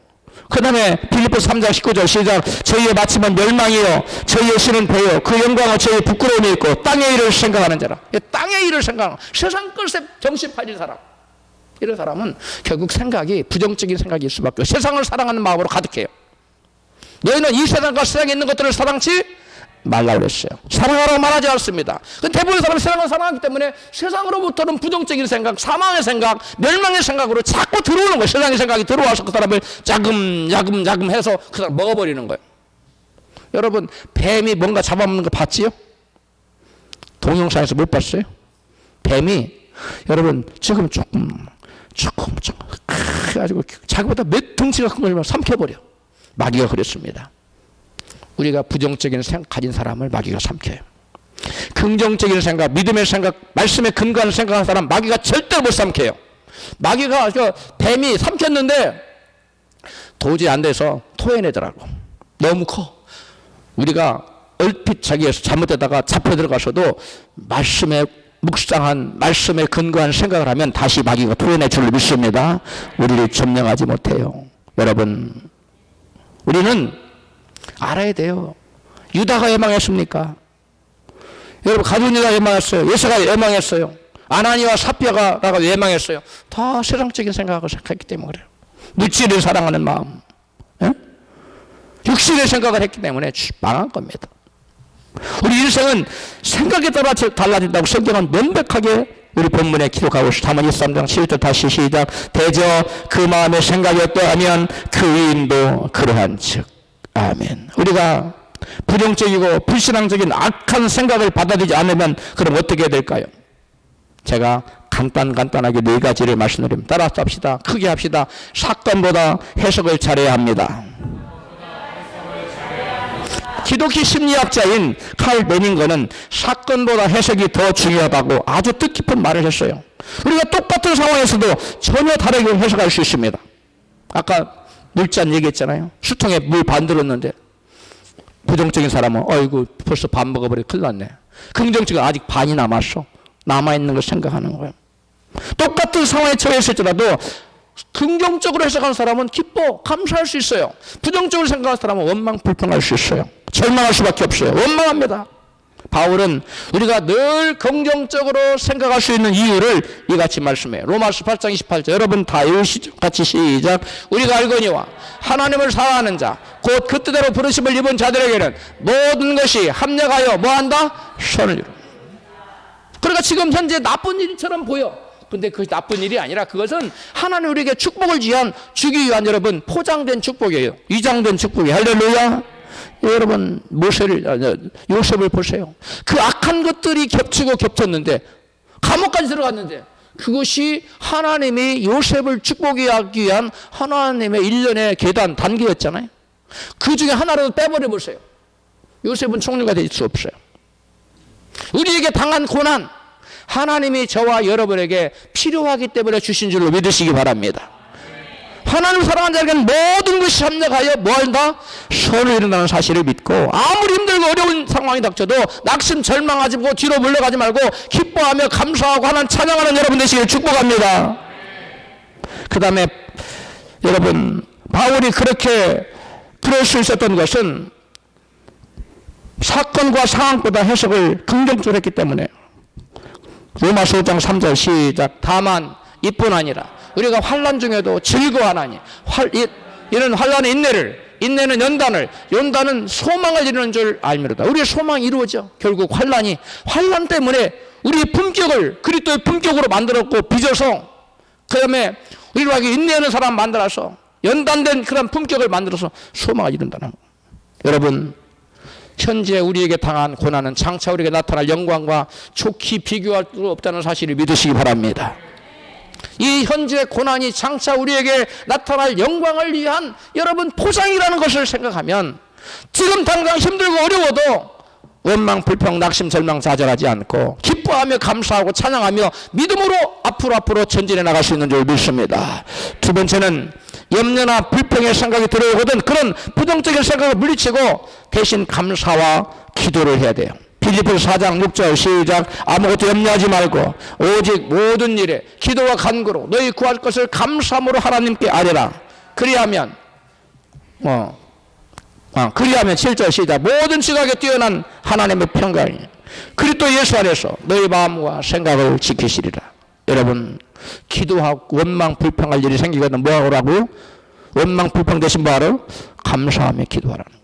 그 다음에 빌립보서 3장 19절 시작. 저희의 마침은 멸망이요 저희의 신은 배요 그 영광은 저희의 부끄러움이 있고 땅의 일을 생각하는 자라. 땅의 일을 생각하는 세상 것에 정신 팔린 사람, 이런 사람은 결국 생각이 부정적인 생각일 수밖에 없어요. 세상을 사랑하는 마음으로 가득해요. 너희는 이 세상과 세상에 있는 것들을 사랑치 말라고 그랬어요. 사랑하라고 말하지 않습니다. 대부분의 사람은 세상을 사랑하기 때문에 세상으로부터는 부정적인 생각, 사망의 생각, 멸망의 생각으로 자꾸 들어오는 거예요. 세상의 생각이 들어와서 그 사람을 자금 해서 그 사람 먹어버리는 거예요. 여러분, 뱀이 뭔가 잡아먹는 거 봤지요? 동영상에서 못 봤어요? 뱀이 여러분 지금 조금 가지고 자기보다 몇 덩치가 큰 걸 삼켜버려. 마귀가 그랬습니다. 우리가 부정적인 생각 가진 사람을 마귀가 삼켜요. 긍정적인 생각, 믿음의 생각, 말씀에 근거하는 생각하는 사람 마귀가 절대로 못 삼켜요. 마귀가 뱀이 삼켰는데 도저히 안 돼서 토해내더라고. 너무 커. 우리가 얼핏 자기에서 잘못되다가 잡혀 들어가서도 말씀에 묵상한 말씀에 근거한 생각을 하면 다시 마귀가 토해낼 줄 믿습니다. 우리를 점령하지 못해요. 여러분, 우리는 알아야 돼요. 유다가 회망했습니까? 여러분, 가룟 유다가 회망했어요. 예수가 회망했어요. 아나니와 삽비아가 회망했어요. 다 세상적인 생각을 생각했기 때문에 그래요. 물질을 사랑하는 마음, 육신의 생각을 했기 때문에 망한 겁니다. 우리 인생은 생각에 따라 달라진다고 성경은 명백하게 우리 본문에 기록하고 있어. 잠언 23장 11절 다시 시작. 대저 그 마음의 생각이 어떠하면 그 의인도 그러한 즉. 아멘. 우리가 부정적이고 불신앙적인 악한 생각을 받아들이지 않으면 그럼 어떻게 해야 될까요? 제가 간단하게 네 가지를 말씀드립니다. 따라서 합시다. 크게 합시다. 사건보다 해석을 잘해야 합니다. 기독교 심리학자인 칼 메닝거는 사건보다 해석이 더 중요하다고 아주 뜻깊은 말을 했어요. 우리가 똑같은 상황에서도 전혀 다르게 해석할 수 있습니다. 아까 물잔 얘기했잖아요. 수통에 물 반 들었는데 부정적인 사람은 어이구 벌써 반 먹어버려 큰일 났네. 긍정적인 아직 반이 남았어. 남아있는 걸 생각하는 거예요. 똑같은 상황에 처했을지라도 긍정적으로 해석하는 사람은 기뻐 감사할 수 있어요. 부정적으로 생각하는 사람은 원망 불평할 수 있어요. 절망할 수밖에 없어요. 원망합니다. 바울은 우리가 늘 긍정적으로 생각할 수 있는 이유를 이같이 말씀해요. 로마서 8장 28절 여러분 다 읽으시죠. 같이 시작. 우리가 알거니와 하나님을 사랑하는 자 곧 그 뜻대로 부르심을 입은 자들에게는 모든 것이 합력하여 뭐한다? 선을 이룬다. 그러니까 지금 현재 나쁜 일처럼 보여. 근데 그것이 나쁜 일이 아니라 그것은 하나님 우리에게 축복을 주기 위한 여러분 포장된 축복이에요. 위장된 축복이에요. 할렐루야. 여러분 요셉을 보세요. 그 악한 것들이 겹치고 겹쳤는데 감옥까지 들어갔는데 그것이 하나님이 요셉을 축복하기 위한 하나님의 일련의 계단 단계였잖아요. 그 중에 하나라도 빼버려 보세요. 요셉은 총리가 될 수 없어요. 우리에게 당한 고난 하나님이 저와 여러분에게 필요하기 때문에 주신 줄로 믿으시기 바랍니다. 하나님을 사랑하는 자에게는 모든 것이 합력하여 뭐한다? 선을 이룬다는 사실을 믿고 아무리 힘들고 어려운 상황이 닥쳐도 낙심 절망하지 말고 뒤로 물러가지 말고 기뻐하며 감사하고 하나님 찬양하는 여러분 되시길 축복합니다. 그 다음에 여러분 바울이 그렇게 그럴 수 있었던 것은 사건과 상황보다 해석을 긍정적으로 했기 때문에 로마서 5장 3절 시작. 다만 이뿐 아니라 우리가 환난 중에도 즐거워하나니 이는 환난의 인내는 연단은 소망을 이루는 줄 알미로다. 우리의 소망이 이루어져. 결국 환난 때문에 우리의 품격을 그리스도의 품격으로 만들었고 빚어서 그 다음에 우리를 인내하는 사람 만들어서 연단된 그런 품격을 만들어서 소망을 이룬다는 거예요. 여러분 현재 우리에게 당한 고난은 장차 우리에게 나타날 영광과 좋게 비교할 수 없다는 사실을 믿으시기 바랍니다. 이 현재 고난이 장차 우리에게 나타날 영광을 위한 여러분 포장이라는 것을 생각하면 지금 당장 힘들고 어려워도 원망, 불평, 낙심, 절망 좌절하지 않고 기뻐하며 감사하고 찬양하며 믿음으로 앞으로 전진해 나갈 수 있는 줄 믿습니다. 두 번째는 염려나 불평의 생각이 들어오거든 그런 부정적인 생각을 물리치고 대신 감사와 기도를 해야 돼요. 빌립보서 4장 6절 시작. 아무것도 염려하지 말고 오직 모든 일에 기도와 간구로 너희 구할 것을 감사함으로 하나님께 아뢰라. 그리하면 그리하면 7절 시작. 모든 지각에 뛰어난 하나님의 평강이 그리스도 예수 안에서 너희 마음과 생각을 지키시리라. 여러분, 기도하고 원망 불평할 일이 생기거든 뭐 하라고요? 원망 불평 되신 바로 감사하며 기도하라는 거예요.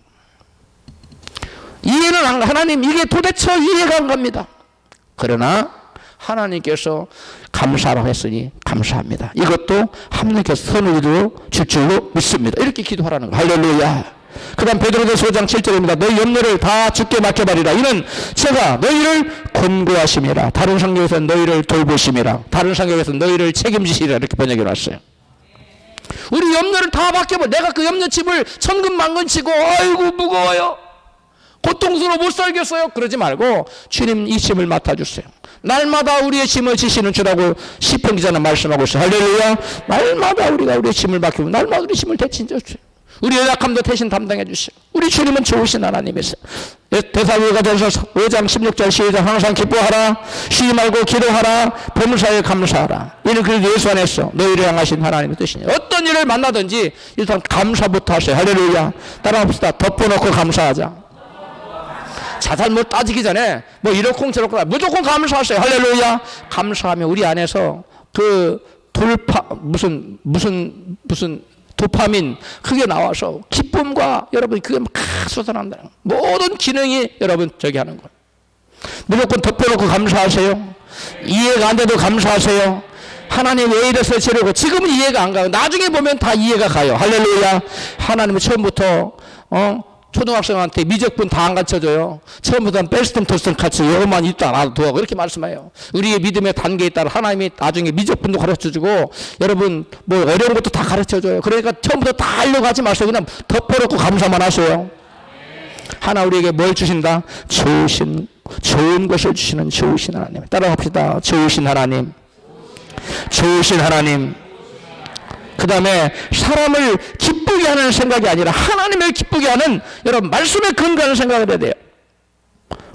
이해는 안 가. 하나님 이게 도대체 이해가 안 갑니다. 그러나 하나님께서 감사라고 했으니 감사합니다. 이것도 하나님께서 선을 줄 줄로 믿습니다. 이렇게 기도하라는 거예요. 할렐루야. 그 다음 베드로전서 5장 7절입니다. 너희 염려를 다 주께 맡겨버리라. 이는 제가 너희를 권고하심이라. 다른 성경에서는 너희를 돌보심이라. 다른 성경에서는 너희를 책임지시라. 이렇게 번역해 놨어요. 우리 염려를 다 맡겨버려. 내가 그 염려짐을 천근만근 치고 아이고 무거워요, 고통스러워 못 살겠어요, 그러지 말고 주님 이 짐을 맡아주세요. 날마다 우리의 짐을 지시는 주라고 시편 기자는 말씀하고 있어요. 할렐루야. 날마다 우리가 우리의 짐을 맡기고 날마다 우리 짐을 대신 주세요. 우리 연약함도 대신 담당해 주시고. 우리 주님은 좋으신 하나님이세요. 데살로니가전서 5장 16절 시작. 항상 기뻐하라, 쉬지 말고 기도하라, 범사에 감사하라. 이는 그리스도 예수 안에서 너희를 향하신 하나님의 뜻이니. 어떤 일을 만나든지 일단 감사부터 하세요. 할렐루야. 따라합시다. 덮어놓고 감사하자. 자살 뭐 따지기 전에 뭐 이렇쿵저렇쿵 무조건 감사하세요. 할렐루야. 감사하면 우리 안에서 그 무슨 도파민 그게 나와서 기쁨과 여러분 그게 막 쏟아난다는 거예요. 모든 기능이 여러분 저기 하는 거예요. 무조건 덮어놓고 감사하세요. 이해가 안 돼도 감사하세요. 하나님 왜 이랬어요 저러고. 지금은 이해가 안 가요. 나중에 보면 다 이해가 가요. 할렐루야. 하나님은 처음부터 초등학생한테 미적분 다 안 가르쳐줘요. 처음부터는 베스턴 토스턴 가르쳐 이것만 있다 놔둬 그렇게 말씀해요. 우리의 믿음의 단계에 따라 하나님이 나중에 미적분도 가르쳐주고 여러분 뭐 어려운 것도 다 가르쳐줘요. 그러니까 처음부터 다 하려고 하지 마세요. 그냥 덮어놓고 감사만 하세요. 하나 우리에게 뭘 주신다? 좋은 것을 주시는 좋으신 하나님. 따라합시다. 좋으신 하나님, 좋으신 하나님. 그 다음에 사람을 기쁘게 하는 생각이 아니라 하나님을 기쁘게 하는 여러분 말씀에 근거하는 생각을 해야 돼요.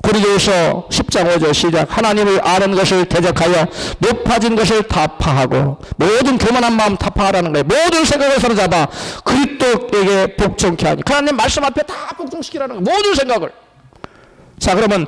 고린도후서 10장 5절 시작. 하나님을 아는 것을 대적하여 높아진 것을 타파하고 모든 교만한 마음 타파하라는 거예요. 모든 생각을 사로잡아 그리스도에게 복종케 하니. 하나님 말씀 앞에 다 복종시키라는 거예요. 모든 생각을. 자, 그러면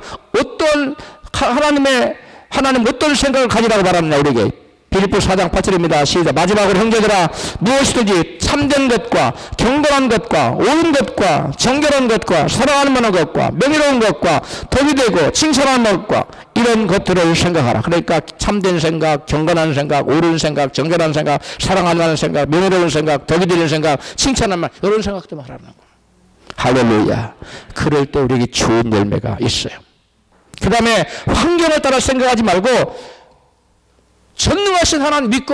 하나님 어떤 생각을 가지라고 말합니다 우리에게. 빌립보서 4장 8절입니다. 시작. 마지막으로 형제들아 무엇이든지 참된 것과 경건한 것과 옳은 것과 정결한 것과 사랑하는 만한 것과 명예로운 것과 덕이 되고 칭찬하는 것과 이런 것들을 생각하라. 그러니까 참된 생각, 경건한 생각, 옳은 생각, 정결한 생각, 사랑하는 만한 생각, 명예로운 생각, 덕이 되는 생각, 칭찬하는 말 이런 생각도 말하는 거예요. 할렐루야. 그럴 때 우리에게 좋은 열매가 있어요. 그 다음에 환경을 따라 생각하지 말고 전능하신 하나님 믿고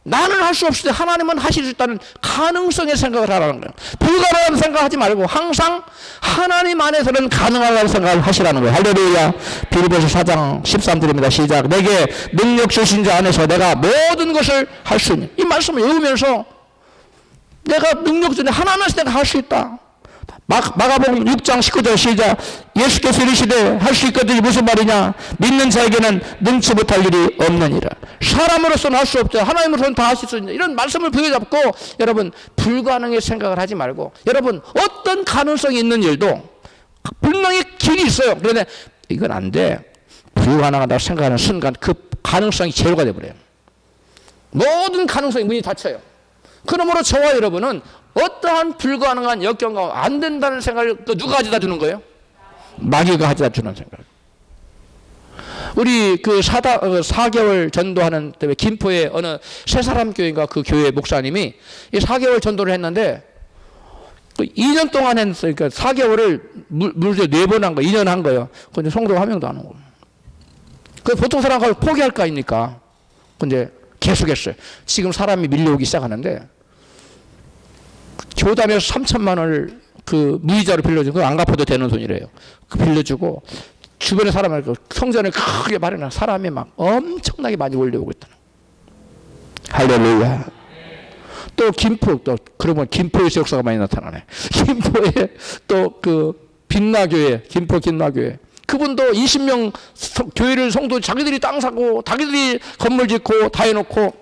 나는 할 수 없을 때 하나님은 하실 수 있다는 가능성의 생각을 하라는 거예요. 불가능한 생각하지 말고 항상 하나님 안에서는 가능하다는 생각을 하시라는 거예요. 할렐루야. 빌립보서 4장 13절입니다. 시작. 내게 능력 주신 자 안에서 내가 모든 것을 할 수 있는. 이 말씀을 외우면서 내가 능력 주신 하나님에서 내가 할 수 있다. 마가복음 6장 19절 시작. 예수께서 이르시되 할 수 있거든요. 무슨 말이냐? 믿는 자에게는 능치 못할 일이 없느니라. 사람으로서는 할 수 없죠. 하나님으로서는 다 하실 수 있는 이런 말씀을 부여잡고 여러분 불가능의 생각을 하지 말고 여러분 어떤 가능성이 있는 일도 분명히 길이 있어요. 그런데 이건 안 돼. 불가능하다고 생각하는 순간 그 가능성이 제로가 돼버려요. 모든 가능성이 문이 닫혀요. 그러므로 저와 여러분은 어떠한 불가능한 역경과 안 된다는 생각을 또 누가 가져다 주는 거예요? 마귀가 가져다 주는 생각. 우리 그 4개월 전도하는 때문에 김포의 어느 새사람 교회인가 그 교회 목사님이 이 4개월 전도를 했는데 2년 동안 했어요. 그러니까 4개월을 물에 4번 한 거예요. 2년 한 거예요. 근데 성도가 1명도 안 오고. 그 보통 사람을 포기할 거 아닙니까? 근데 계속했어요. 지금 사람이 밀려오기 시작하는데 교단에서 3천만 원을 그 무이자로 빌려주고 안 갚아도 되는 돈이래요. 그 빌려주고 주변의 사람을 성전을 크게 마련해 사람이 막 엄청나게 많이 몰려오고 있다는. 할렐루야. 또 김포 또 그러면 김포에서 역사가 많이 나타나네. 김포에 또 그 빛나교회 김포 빛나교회 그분도 20명 교회를 성도 자기들이 땅 사고 자기들이 건물 짓고 다 해놓고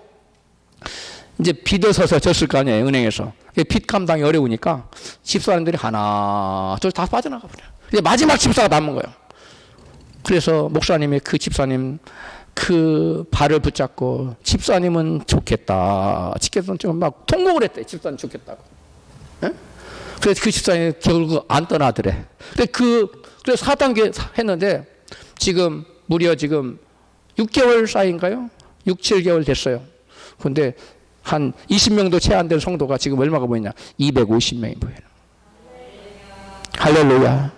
이제 빚을 서서 졌을 거 아니에요, 은행에서. 빚 감당이 어려우니까 집사람들이 하나, 둘 다 빠져나가 버려요. 이제 마지막 집사가 남은 거예요. 그래서 목사님이 그 집사님 그 발을 붙잡고 집사님은 좋겠다. 집사님은 좀 막 통곡을 했대. 집사님 좋겠다고. 예? 그래서 그 집사님이 결국 안 떠나더래. 그래서 4단계 했는데 지금 무려 지금 6개월 사이인가요? 6, 7개월 됐어요. 근데 한 20명도 채 안 된 성도가 지금 얼마가 보이냐? 250명이 보여요. 할렐루야.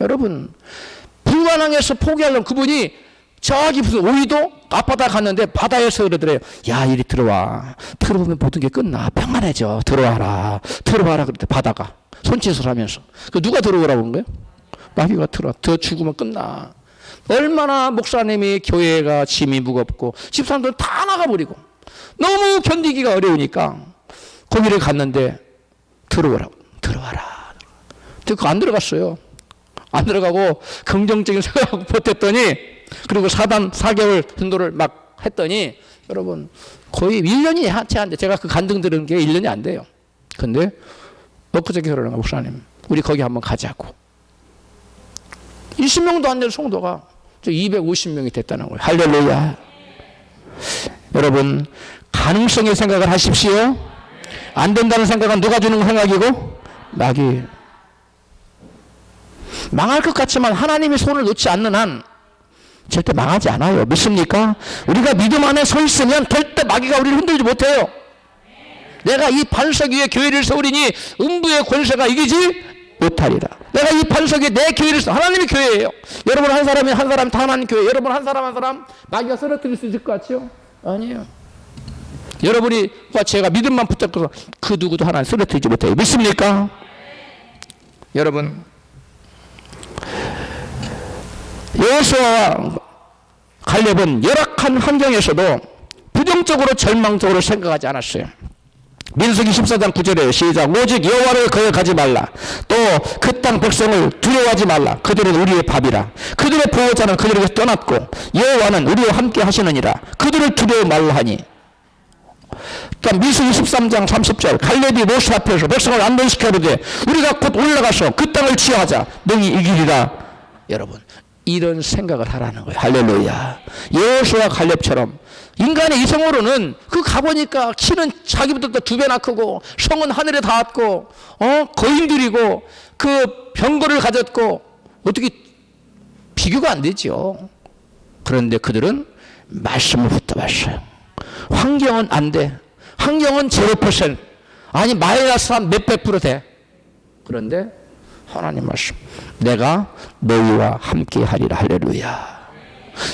여러분, 불가능해서 포기하려면 그분이 저기 무슨 오이도 앞바다 갔는데 바다에서 그러더래요. 야, 이리 들어와. 들어오면 모든 게 끝나. 평안해져. 들어와라. 들어와라. 그랬대. 바다가. 손짓을 하면서. 누가 들어오라고 한 거예요? 마귀가 들어와. 더 죽으면 끝나. 얼마나 목사님이 교회가 짐이 무겁고 집사람들은 다 나가버리고 너무 견디기가 어려우니까 거기를 갔는데 들어오라고. 들어와라. 그거 안 들어갔어요. 안 들어가고 긍정적인 생각하고 버텼더니 그리고 4개월 전도를 막 했더니 여러분 거의 1년이 채 안 돼. 제가 그 간증 들은 게 1년이 안 돼요. 근데 엊그저께 그러는 거야. 목사님 우리 거기 한번 가자고. 20명도 안 된 성도가 250명이 됐다는 거예요. 할렐루야. 여러분 가능성의 생각을 하십시오. 안 된다는 생각은 누가 주는 생각이고? 마귀. 망할 것 같지만 하나님이 손을 놓지 않는 한 절대 망하지 않아요. 믿습니까? 우리가 믿음 안에 서 있으면 절대 마귀가 우리를 흔들지 못해요. 내가 이 반석 위에 교회를 세우리니 음부의 권세가 이기지 못하리라. 내가 이 반석 위에 내 교회를 세우 하나님의 교회예요. 여러분 한 사람이 한 사람 다 하나님 교회. 여러분 한 사람 한 사람 마귀가 쓰러뜨릴 수 있을 것 같죠? 아니에요. 여러분이 제가 믿음만 붙잡고서 그 누구도 하나님 쓰러뜨리지 못해요. 믿습니까? 여러분 여호수아와 갈렙은 열악한 환경에서도 부정적으로 절망적으로 생각하지 않았어요. 민수기 14장 9절에 시작. 오직 여호와를 거역하지 말라. 또 그 땅 백성을 두려워하지 말라. 그들은 우리의 밥이라. 그들의 보호자는 그들에게 떠났고 여호와는 우리와 함께 하시느니라. 그들을 두려워 말라 하니. 또 민수기 13장 30절 갈렙이 모세 앞에서 백성을 안전시켜르되 우리가 곧 올라가서 그 땅을 취하자. 능히 이기리라. 여러분 이런 생각을 하라는 거예요. 할렐루야. 여호수아 갈렙처럼 인간의 이성으로는 그 가보니까 키는 자기보다 2배나 크고 성은 하늘에 닿았고 거인들이고 그 병거를 가졌고 어떻게 비교가 안 되죠. 그런데 그들은 말씀을 붙잡았어요. 환경은 안 돼. 환경은 0% 아니 마이너스 한 몇백 프로 돼. 그런데 하나님 말씀 내가 너희와 함께 하리라. 할렐루야.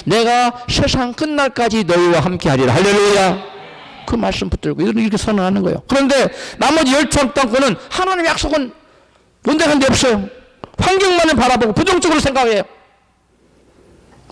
내가 세상 끝날까지 너희와 함께 하리라. 할렐루야. 그 말씀 붙들고 이렇게 선언하는 거예요. 그런데 나머지 12 땅권은 하나님의 약속은 논쟁한 데 없어요. 환경만을 바라보고 부정적으로 생각해요.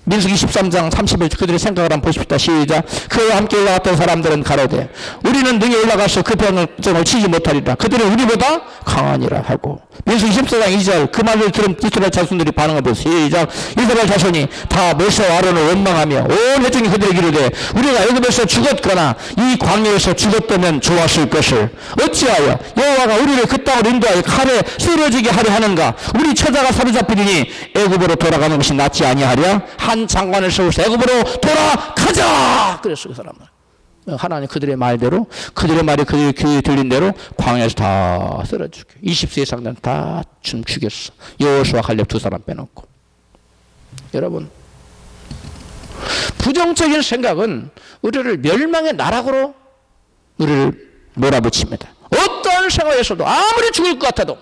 민수기 13장 30일 그들의 생각을 한번 보십시다. 시작. 그와 함께 올라갔던 사람들은 가로되 우리는 능히 올라가서 그 병을 치지 못하리라. 그들은 우리보다 강하니라 하고. 민수기 14장 2절 그 말을 들은 이스라엘 자손들이 반응을 보세요. 시작. 이스라엘 자손이 다 모세와 아론을 원망하며 온 회중이 그들에게 이르되 우리가 애굽에서 죽었거나 이 광야에서 죽었다면 좋았을 것을 어찌하여 여호와가 우리를 그 땅으로 인도하여 칼에 쓰러지게 하려 하는가. 우리 처자가 사로잡히리니 애굽으로 돌아가는 것이 낫지 아니하랴. 한 장관을 세워서 애굽으로 돌아가자. 그랬어 그 사람은. 하나님 그들의 말대로 그들의 말이 그들의 귀에 들린 대로 광야에서 다 쓰러져 죽여. 20세 이상들은 다 죽였어. 여호수아 갈렙 2사람 빼놓고. 여러분 부정적인 생각은 우리를 멸망의 나락으로 우리를 몰아붙입니다. 어떤 생각에서도 아무리 죽을 것 같아도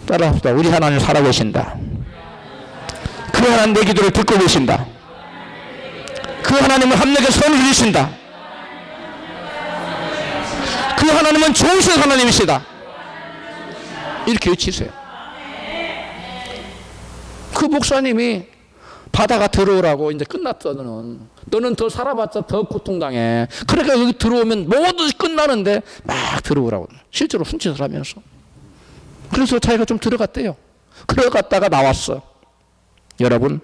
따라합시다. 우리 하나님 살아계신다. 그 하나님 내 기도를 듣고 계신다. 그 하나님은 함께 선을 이루신다. 그 하나님은 좋으신 하나님이시다. 이렇게 외치세요. 그 목사님이 바다가 들어오라고 이제 끝났어. 너는 더 살아봤자 더 고통당해. 그러니까 여기 들어오면 모두 끝나는데 막 들어오라고. 실제로 순치를 하면서. 그래서 자기가 좀 들어갔대요. 들어갔다가 나왔어. 여러분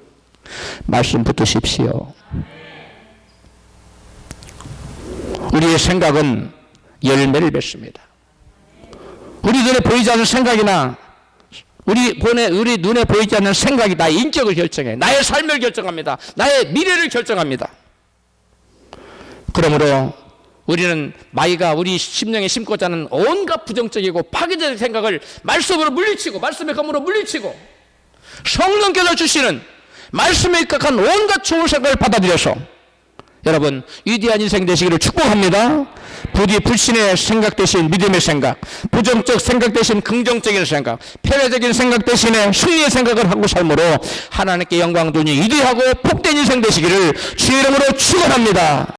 말씀 붙드십시오. 우리의 생각은 열매를 맺습니다. 우리 눈에 보이지 않는 생각이나 우리 눈에 보이지 않는 생각이 나의 인격을 결정해. 나의 삶을 결정합니다. 나의 미래를 결정합니다. 그러므로 우리는 마귀가 우리 심령에 심고자 하는 온갖 부정적이고 파괴적인 생각을 말씀으로 물리치고, 말씀의 검으로 물리치고, 성령께서 주시는 말씀에 입각한 온갖 좋은 생각을 받아들여서 여러분 위대한 인생 되시기를 축복합니다. 부디 불신의 생각 대신 믿음의 생각, 부정적 생각 대신 긍정적인 생각, 패배적인 생각 대신에 승리의 생각을 하고 삶으로 하나님께 영광 돌리니 위대하고 복된 인생 되시기를 주의 이름으로 축원합니다.